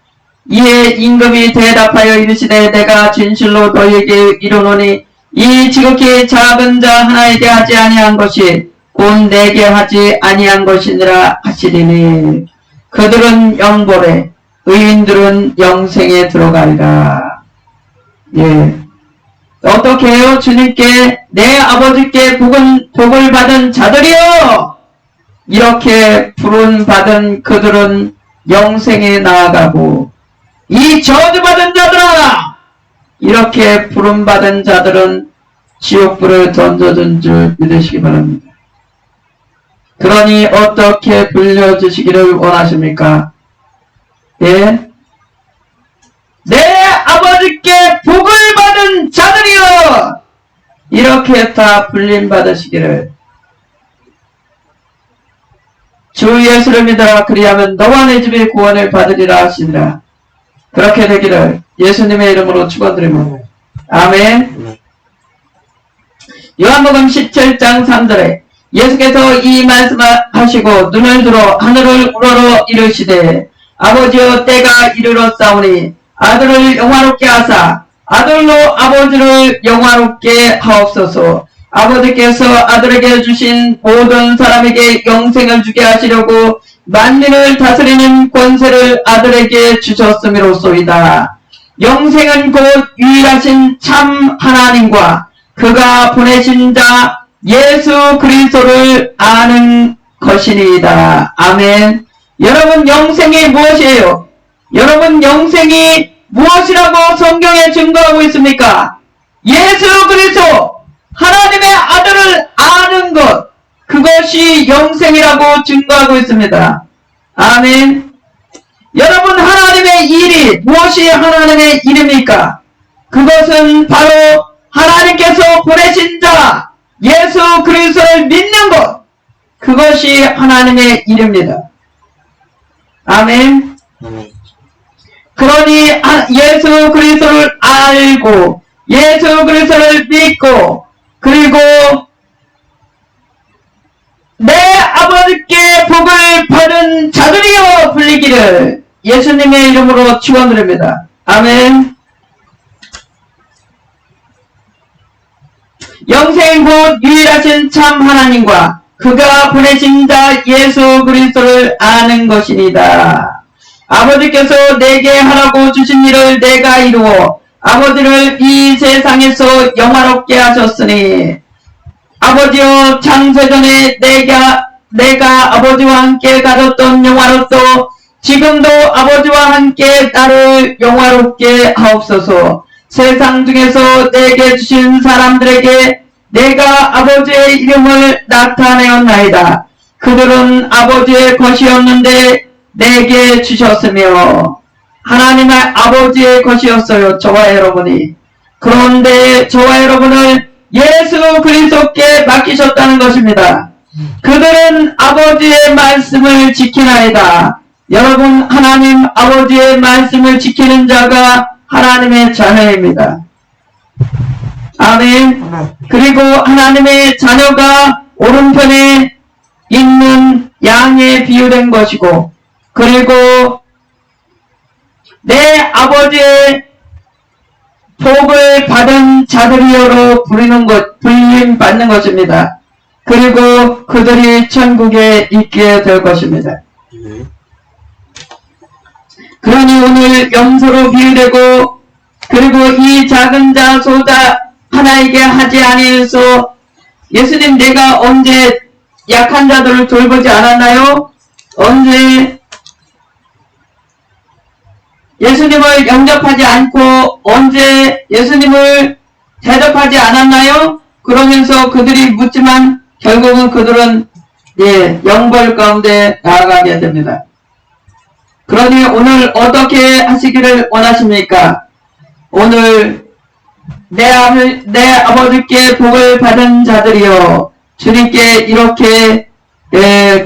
Speaker 2: 이에 임금이 대답하여 이르시되 내가 진실로 너희에게 이르노니 이 지극히 작은 자 하나에게 하지 아니한 것이 곧 내게 하지 아니한 것이니라 하시리니 그들은 영벌에 의인들은 영생에 들어가리라. 어떻게 해요? 주님께 내 아버지께 복을 받은 자들이요, 이렇게 부름 받은 그들은 영생에 나아가고 이 저주받은 자들아, 이렇게 부름 받은 자들은 지옥불을 던져준 줄 믿으시기 바랍니다. 그러니 어떻게 불려주시기를 원하십니까? 내 아버지께 복을 받은 자들이여, 이렇게 다 불림받으시기를. 주 예수를 믿어라. 그리하면 너와 내 집이 구원을 받으리라 하시니라. 그렇게 되기를 예수님의 이름으로 축원드립니다. 아멘. 요한복음 17장 3절에 예수께서 이 말씀을 하시고 눈을 들어 하늘을 우러러 이르시되 아버지여 때가 이르렀사오니 아들을 영화롭게 하사 아들로 아버지를 영화롭게 하옵소서. 아버지께서 아들에게 주신 모든 사람에게 영생을 주게 하시려고 만민을 다스리는 권세를 아들에게 주셨음이로소이다. 영생은 곧 유일하신 참 하나님과 그가 보내신 자 예수 그리스도를 아는 것이니이다. 아멘. 여러분, 영생이 무엇이에요? 여러분, 영생이 무엇이라고 성경에 증거하고 있습니까? 예수 그리스도 하나님의 아들을 아는 것, 그것이 영생이라고 증거하고 있습니다. 아멘. 여러분, 하나님의 일이 무엇이 하나님의 일입니까? 그것은 바로 하나님께서 보내신 자 예수 그리스도를 믿는 것, 그것이 하나님의 일입니다. 아멘. 그러니 예수 그리스도를 알고 예수 그리스도를 믿고 그리고 내 아버지께 복을 받은 자들이여 불리기를 예수님의 이름으로 축원드립니다. 아멘. 영생 곧 유일하신 참 하나님과 그가 보내신 자 예수 그리스도를 아는 것이니다. 아버지께서 내게 하라고 주신 일을 내가 이루어 아버지를 이 세상에서 영화롭게 하셨으니 아버지여 창세전에 내가 아버지와 함께 가졌던 영화로서 지금도 아버지와 함께 나를 영화롭게 하옵소서. 세상 중에서 내게 주신 사람들에게 내가 아버지의 이름을 나타내었나이다. 그들은 아버지의 것이었는데 내게 주셨으며 하나님의 아버지의 것이었어요. 저와 여러분이. 그런데 저와 여러분을 예수 그리스도께 맡기셨다는 것입니다. 그들은 아버지의 말씀을 지키나이다. 여러분, 하나님 아버지의 말씀을 지키는 자가 하나님의 자녀입니다. 아멘. 그리고 하나님의 자녀가 오른편에 있는 양에 비유된 것이고 그리고 내 아버지의 복을 받은 자들이여로 불림 받는 것입니다. 그리고 그들이 천국에 있게 될 것입니다. 그러니 오늘 염소로 비유되고 그리고 이 작은 자 소자 하나에게 하지 아니해서 예수님 내가 언제 약한 자들을 돌보지 않았나요? 언제 예수님을 영접하지 않고 언제 예수님을 대접하지 않았나요? 그러면서 그들이 묻지만 결국은 그들은 영벌 가운데 나아가게 됩니다. 그러니 오늘 어떻게 하시기를 원하십니까? 오늘 내 아버지께 복을 받은 자들이여 주님께 이렇게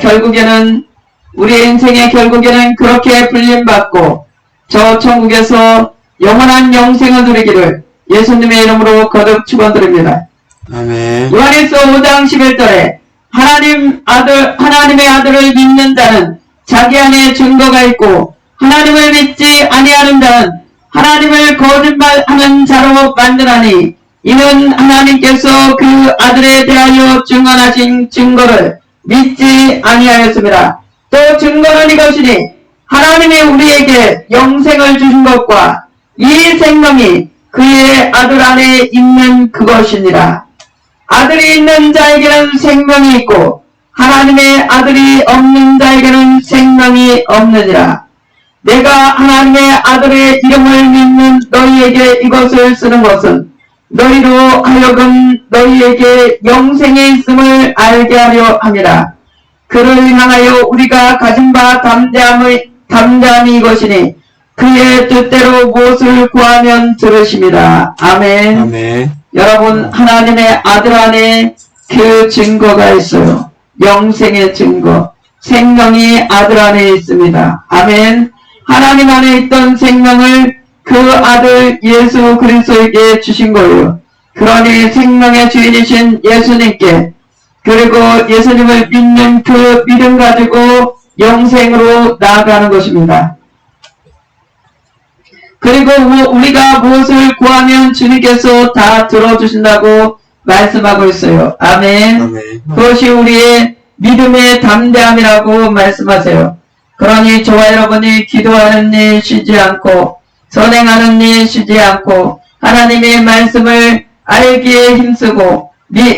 Speaker 2: 결국에는 우리 인생의 결국에는 그렇게 불림받고 저 천국에서 영원한 영생을 누리기를 예수님의 이름으로 거듭 축원드립니다.
Speaker 4: 아멘.
Speaker 2: 요한일서 5장 11절에 하나님의 아들을 믿는 자는 자기 안에 증거가 있고 하나님을 믿지 아니하는 자는 하나님을 거짓말하는 자로 만드나니 이는 하나님께서 그 아들에 대하여 증언하신 증거를 믿지 아니하였습니다. 또 증거는 이것이니 하나님이 우리에게 영생을 주신 것과 이 생명이 그의 아들 안에 있는 그것이니라. 아들이 있는 자에게는 생명이 있고 하나님의 아들이 없는 자에게는 생명이 없느니라. 내가 하나님의 아들의 이름을 믿는 너희에게 이것을 쓰는 것은 너희로 하여금 너희에게 영생이 있음을 알게 하려 함이라. 그를 향하여 우리가 가진 바 담대함이 이것이니 그의 뜻대로 무엇을 구하면 들으심이라. 아멘.
Speaker 4: 아멘.
Speaker 2: 여러분, 하나님의 아들 안에 그 증거가 있어요. 영생의 증거. 생명이 아들 안에 있습니다. 아멘. 하나님 안에 있던 생명을 그 아들 예수 그리스도에게 주신 거예요. 그러니 생명의 주인이신 예수님께, 그리고 예수님을 믿는 그 믿음 가지고 영생으로 나아가는 것입니다. 그리고 우리가 무엇을 구하면 주님께서 다 들어주신다고 말씀하고 있어요. 아멘.
Speaker 4: 아멘.
Speaker 2: 그것이 우리의 믿음의 담대함이라고 말씀하세요. 그러니 저와 여러분이 기도하는 일 쉬지 않고, 선행하는 일 쉬지 않고, 하나님의 말씀을 알기에 힘쓰고,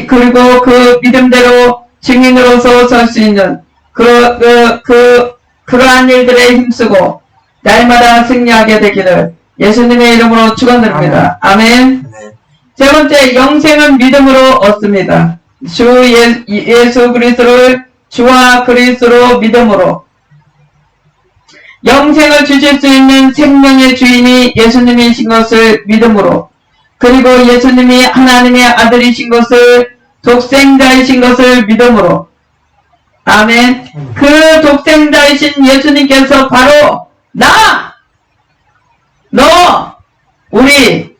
Speaker 2: 그리고 그 믿음대로 증인으로서 설 수 있는 그러한 일들에 힘쓰고 날마다 승리하게 되기를 예수님의 이름으로 축원드립니다. 아멘.
Speaker 4: 아멘.
Speaker 2: 세 번째, 영생은 믿음으로 얻습니다. 주 예수 그리스도를 주와 그리스도로 믿음으로. 영생을 주실 수 있는 생명의 주인이 예수님이신 것을 믿음으로, 그리고 예수님이 하나님의 아들이신 것을, 독생자이신 것을 믿음으로. 아멘. 그 독생자이신 예수님께서 바로 우리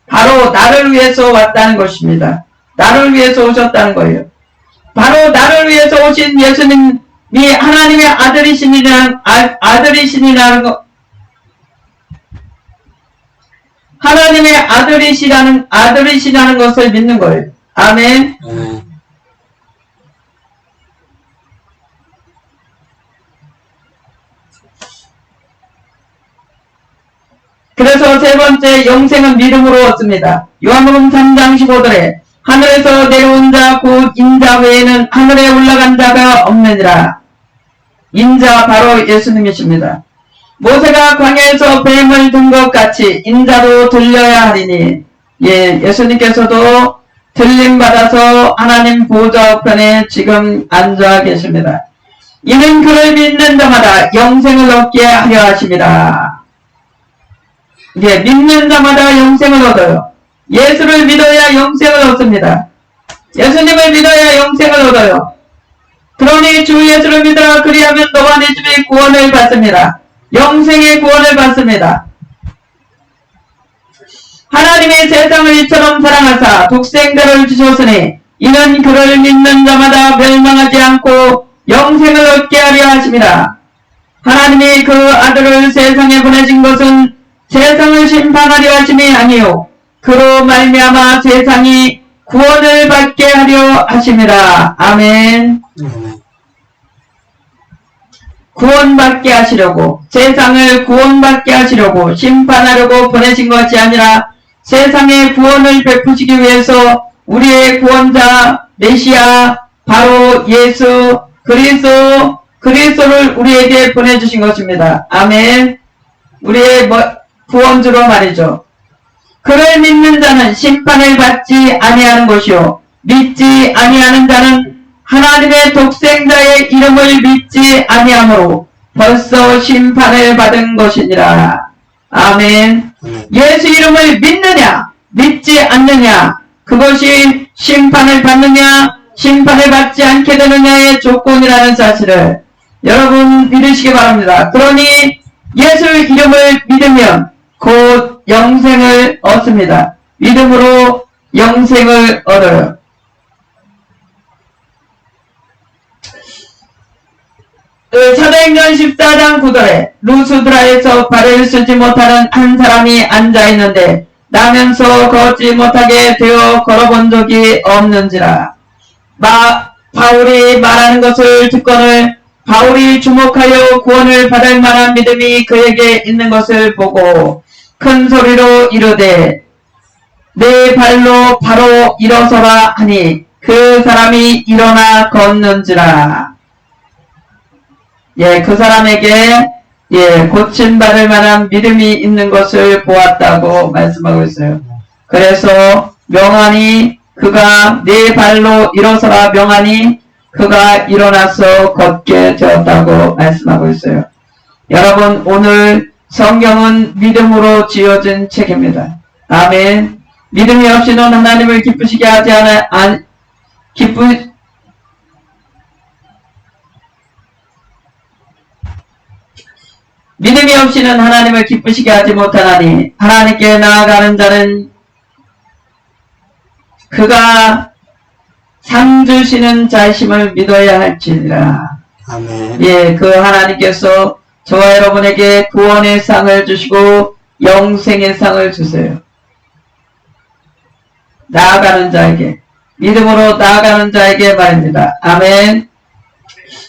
Speaker 2: 바로 나를 위해서 왔다는 것입니다. 나를 위해서 오셨다는 거예요. 바로 나를 위해서 오신 예수님이 하나님의 아들이시라는 것, 하나님의 아들이시라는 것을 믿는 거예요. 아멘.
Speaker 4: 아멘.
Speaker 2: 그래서 세 번째, 영생은 믿음으로 얻습니다. 요한복음 3장 15절에 하늘에서 내려온 자 곧 인자 외에는 하늘에 올라간 자가 없느니라. 인자 바로 예수님이십니다. 모세가 광야에서 뱀을 든 것 같이 인자도 들려야 하리니, 예수님께서도 들림받아서 하나님 보좌 우편에 지금 앉아 계십니다. 이는 그를 믿는 자마다 영생을 얻게 하려 하심이라. 믿는 자마다 영생을 얻어요. 예수를 믿어야 영생을 얻습니다. 예수님을 믿어야 영생을 얻어요. 그러니 주 예수를 믿어라. 그리하면 너와 네 집이 구원을 받습니다. 영생의 구원을 받습니다. 하나님이 세상을 이처럼 사랑하사 독생자를 주셨으니 이는 그를 믿는 자마다 멸망하지 않고 영생을 얻게 하려 하심이라. 하나님이 그 아들을 세상에 보내신 것은 세상을 심판하려 하심이 아니요 그로 말미암아 세상이 구원을 받게 하려 하심이라. 아멘. 구원받게 하시려고, 세상을 구원받게 하시려고, 심판하려고 보내신 것이 아니라 세상에 구원을 베푸시기 위해서 우리의 구원자 메시아 바로 예수 그리스도를 우리에게 보내주신 것입니다. 아멘. 우리의 구원주로 말이죠. 그를 믿는 자는 심판을 받지 아니하는 것이요 믿지 아니하는 자는 하나님의 독생자의 이름을 믿지 아니하므로 벌써 심판을 받은 것이니라. 아멘. 예수 이름을 믿느냐 믿지 않느냐, 그것이 심판을 받느냐 심판을 받지 않게 되느냐의 조건이라는 사실을 여러분 믿으시기 바랍니다. 그러니 예수 이름을 믿으면 곧 영생을 얻습니다. 믿음으로 영생을 얻어요. 사도행전 14장 9절에 루스드라에서 발을 쓰지 못하는 한 사람이 앉아있는데 나면서 걷지 못하게 되어 걸어본 적이 없는지라. 바울이 말하는 것을 듣거늘 바울이 주목하여 구원을 받을 만한 믿음이 그에게 있는 것을 보고 큰 소리로 이르되 내 발로 바로 일어서라 하니 그 사람이 일어나 걷는지라. 그 사람에게 고침받을 만한 믿음이 있는 것을 보았다고 말씀하고 있어요. 그래서 명하니 그가 내 발로 일어서라 명하니 그가 일어나서 걷게 되었다고 말씀하고 있어요. 여러분, 오늘 성경은 믿음으로 지어진 책입니다. 아멘. 믿음이 없이는 하나님을 기쁘시게 하지 믿음이 없이는 하나님을 기쁘시게 하지 못하나니 하나님께 나아가는 자는 그가 상 주시는 자심을 믿어야 할지니라.
Speaker 4: 아멘.
Speaker 2: 예, 그 하나님께서 저와 여러분에게 구원의 상을 주시고 영생의 상을 주세요. 나아가는 자에게, 믿음으로 나아가는 자에게 말입니다. 아멘.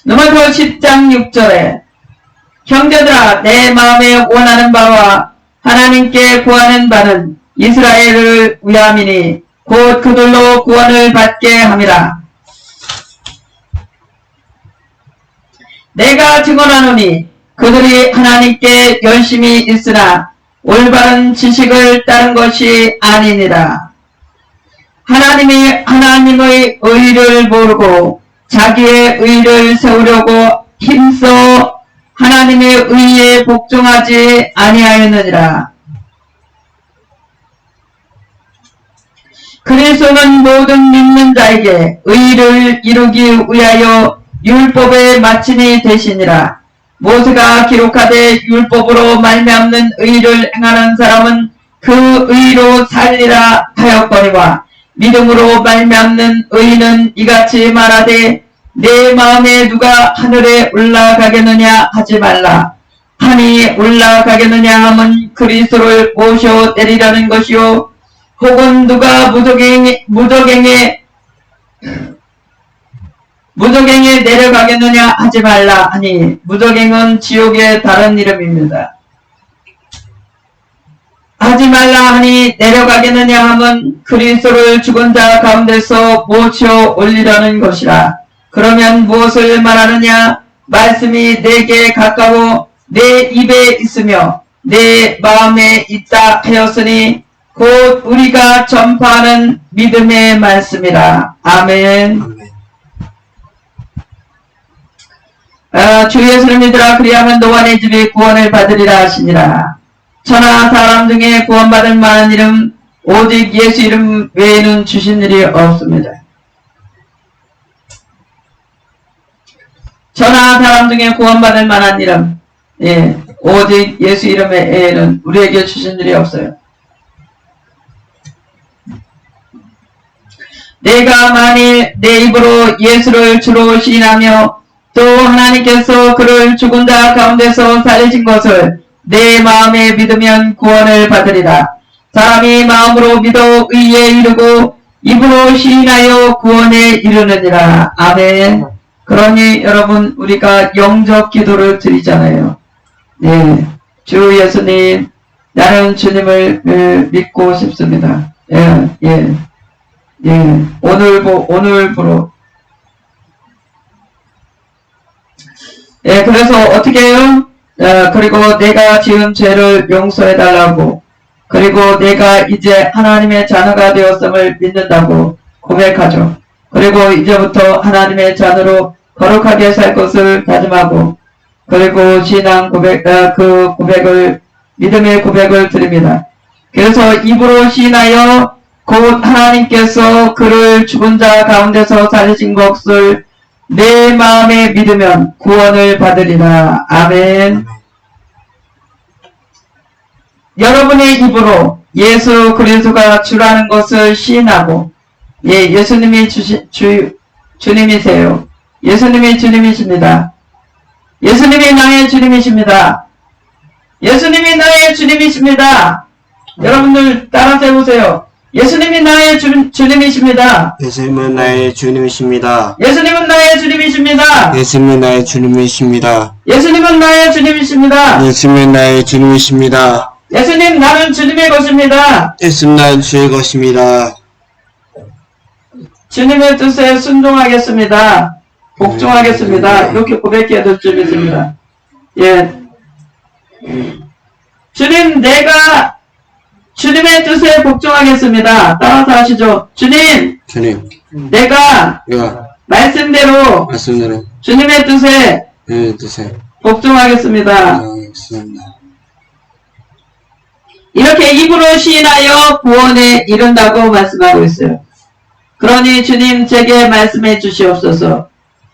Speaker 2: 로마서 10장 6절에 형제들아, 내 마음에 원하는 바와 하나님께 구하는 바는 이스라엘을 위함이니 곧 그들로 구원을 받게 함이라. 내가 증언하노니 그들이 하나님께 열심히 있으나 올바른 지식을 따른 것이 아니니라. 하나님의 의를 모르고 자기의 의를 세우려고 힘써 하나님의 의에 복종하지 아니하였느니라. 그리스도는 모든 믿는 자에게 의를 이루기 위하여 율법의 마침이 되시니라. 모세가 기록하되 율법으로 말미암는 의를 행하는 사람은 그 의로 살리라 하였거니와 믿음으로 말미암는 의는 이같이 말하되 내 마음에 누가 하늘에 올라가겠느냐 하지 말라. 하니 올라가겠느냐 함은 그리스도를 모셔 내리라는 것이요 혹은 누가 무적행에 내려가겠느냐 하지 말라 하니 무적행은 지옥의 다른 이름입니다. 하지 말라 하니 내려가겠느냐 함은 그리스도를 죽은 자 가운데서 모셔 올리라는 것이라. 그러면 무엇을 말하느냐? 말씀이 내게 가까워 내 입에 있으며 내 마음에 있다 하였으니 곧 우리가 전파하는 믿음의 말씀이라. 아멘.
Speaker 4: 아멘.
Speaker 2: 주 예수를 믿으라. 그리하면 너와 내 집이 구원을 받으리라 하시니라. 천하 사람 중에 구원받을 만한 이름 오직 예수 이름 외에는 주신 일이 없습니다. 천하 사람 중에 구원받을 만한 이름, 예, 오직 예수 이름 외에는 우리에게 주신 일이 없어요. 내가 만일 내 입으로 예수를 주로 시인하며 또 하나님께서 그를 죽은 자 가운데서 살리신 것을 내 마음에 믿으면 구원을 받으리라. 사람이 마음으로 믿어 의에 이르고 입으로 시인하여 구원에 이르느니라. 아멘. 그러니 여러분 우리가 영접 기도를 드리잖아요. 네, 주 예수님 나는 주님을 믿고 싶습니다. 예, 예, 예. 오늘부로 예, 그래서 어떻게 해요? 그리고 내가 지은 죄를 용서해달라고, 그리고 내가 이제 하나님의 자녀가 되었음을 믿는다고 고백하죠. 그리고 이제부터 하나님의 자녀로 거룩하게 살 것을 다짐하고, 그리고 신앙 고백, 그 고백을, 믿음의 고백을 드립니다. 그래서 입으로 시인하여 곧 하나님께서 그를 죽은 자 가운데서 살리신 것을 내 마음에 믿으면 구원을 받으리라. 아멘. 여러분의 입으로 예수 그리스도가 주라는 것을 시인하고, 예, 예수님이 주님이세요. 예수님이 주님이십니다. 예수님이 나의 주님이십니다. 예수님이 나의 주님이십니다. 여러분들 따라서 해보세요. 예수님이 나의 주님이십니다.
Speaker 4: 예수님은 나의 주님이십니다.
Speaker 2: 예수님은 나의 주님이십니다.
Speaker 4: 예수님은 나의 주님이십니다.
Speaker 2: 예수님은 나의 주님이십니다.
Speaker 4: 예수님은 나의 주님이십니다.
Speaker 2: 예수님 나는 주님의 것입니다.
Speaker 4: 예수님 나는 주의 것입니다.
Speaker 2: 주님의 뜻에 순종하겠습니다. 복종하겠습니다. 이렇게 고백해야 될 줄 믿습니다. 예. 주님, 내가 주님의 뜻에 복종하겠습니다. 따라서 하시죠. 주님, 내가 말씀대로 주님의 뜻에 복종하겠습니다. 이렇게 입으로 시인하여 구원에 이른다고 말씀하고 있어요. 그러니 주님 제게 말씀해 주시옵소서.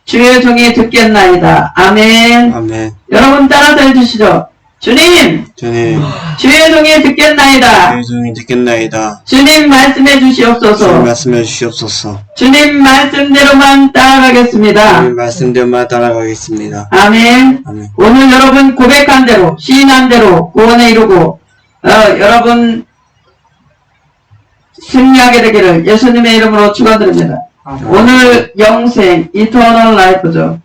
Speaker 2: 주의 종이 듣겠나이다. 아멘.
Speaker 4: 아멘.
Speaker 2: 여러분 따라서 해주시죠. 주님,
Speaker 4: 주님,
Speaker 2: 주의 종이 듣겠나이다.
Speaker 4: 주의 종이 듣겠나이다.
Speaker 2: 주님 말씀해 주시옵소서.
Speaker 4: 주님 말씀해 주시옵소서.
Speaker 2: 주님 말씀대로만 따라가겠습니다.
Speaker 4: 주님 말씀대로만 따라가겠습니다.
Speaker 2: 아멘.
Speaker 4: 아멘.
Speaker 2: 오늘 여러분 고백한 대로, 시인한 대로 구원에 이루고, 여러분 승리하게 되기를 예수님의 이름으로 축원드립니다. 오늘 영생, 이터널 라이프죠.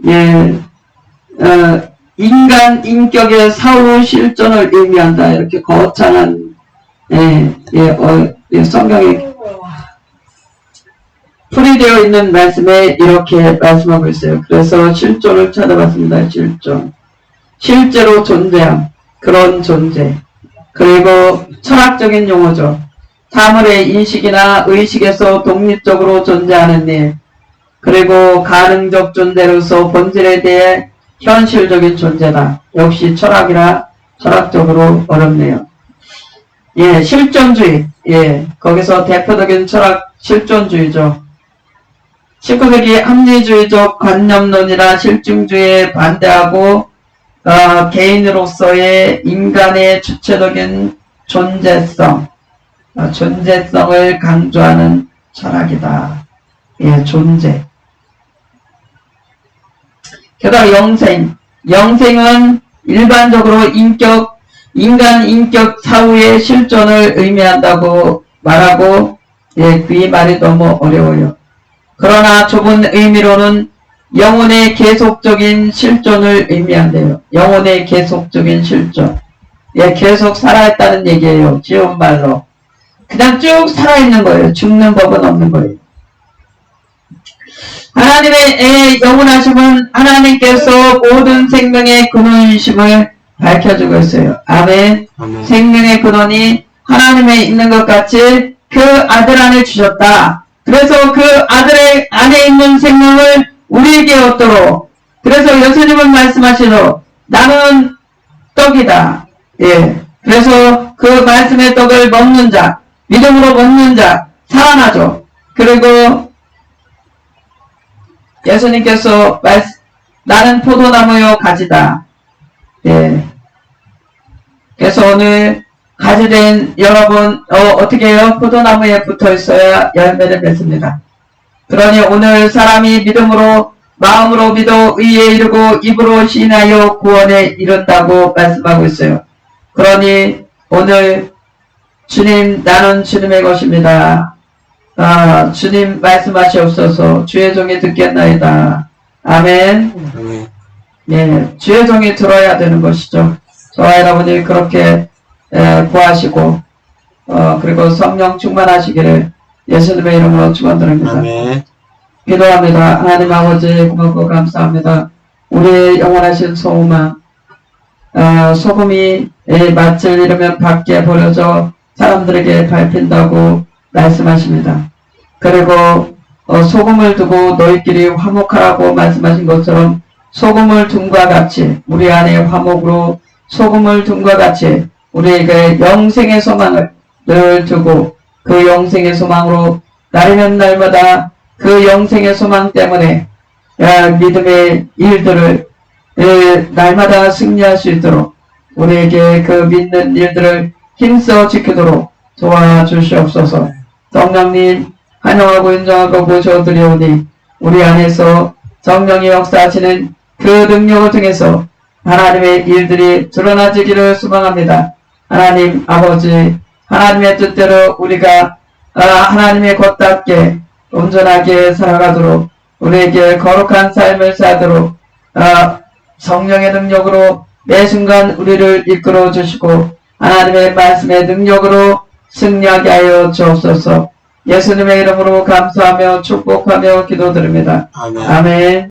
Speaker 2: 예, 인간 인격의 사후 실존을 의미한다. 이렇게 거창한, 성경에 풀이되어 있는 말씀에 이렇게 말씀하고 있어요. 그래서 실존을 찾아봤습니다. 실존. 실제로 존재함. 그런 존재. 그리고 철학적인 용어죠. 사물의 인식이나 의식에서 독립적으로 존재하는 일. 그리고 가능적 존재로서 본질에 대해 현실적인 존재다. 역시 철학이라 철학적으로 어렵네요. 예, 실존주의. 예, 거기서 대표적인 철학 실존주의죠. 19세기 합리주의적 관념론이라 실증주의에 반대하고 개인으로서의 인간의 주체적인 존재성을 강조하는 철학이다. 예, 존재. 게다가 영생은 일반적으로 인간 인격 사후의 실존을 의미한다고 말하고, 예, 그 말이 너무 어려워요. 그러나 좁은 의미로는 영혼의 계속적인 실존을 의미한대요. 영혼의 계속적인 실존. 예, 계속 살아있다는 얘기예요. 지운 말로. 그냥 쭉 살아있는 거예요. 죽는 법은 없는 거예요. 하나님의 영원하심은 하나님께서 모든 생명의 근원이심을 밝혀주고 있어요. 아멘.
Speaker 4: 아멘.
Speaker 2: 생명의 근원이 하나님에 있는 것 같이 그 아들 안에 주셨다. 그래서 그 아들의 안에 있는 생명을 우리에게 얻도록. 그래서 예수님은 말씀하시죠. 나는 떡이다. 예. 그래서 그 말씀의 떡을 먹는 자, 믿음으로 먹는 자, 살아나죠. 그리고 예수님께서 나는 포도나무요 가지다. 예. 그래서 오늘 가지된 여러분 어떻게 해요? 포도나무에 붙어 있어야 열매를 맺습니다. 그러니 오늘 사람이 믿음으로 마음으로 믿어 의에 이르고 입으로 시인하여 구원에 이른다고 말씀하고 있어요. 그러니 오늘 주님 나는 주님의 것입니다. 주님 말씀하시옵소서. 주의 종이 듣겠나이다. 아멘.
Speaker 4: 아멘.
Speaker 2: 예, 주의 종이 들어야 되는 것이죠. 저와 여러분이 그렇게 구하시고 그리고 성령 충만하시기를 예수님의 이름으로 축원드립니다.
Speaker 4: 아멘.
Speaker 2: 기도합니다. 하나님 아버지 고맙고 감사합니다. 우리의 영원하신 소망 소금이 맏을 잃으면 밖에 버려져 사람들에게 밟힌다고 말씀하십니다. 그리고 소금을 두고 너희끼리 화목하라고 말씀하신 것처럼 소금을 둔과 같이 우리 안에 화목으로 소금을 둔과 같이 우리에게 영생의 소망을 늘 두고 그 영생의 소망으로 날이면 날마다 그 영생의 소망 때문에 믿음의 일들을 날마다 승리할 수 있도록 우리에게 그 믿는 일들을 힘써 지키도록 도와주시옵소서. 성령님 환영하고 인정하고 모셔드리오니 우리 안에서 성령이 역사하시는 그 능력을 통해서 하나님의 일들이 드러나지기를 소망합니다. 하나님 아버지 하나님의 뜻대로 우리가 하나님의 것답게 온전하게 살아가도록 우리에게 거룩한 삶을 사도록 성령의 능력으로 매 순간 우리를 이끌어 주시고 하나님의 말씀의 능력으로 승리하게 하여 주옵소서. 예수님의 이름으로 감사하며 축복하며 기도드립니다.
Speaker 4: 아멘.
Speaker 2: 아멘.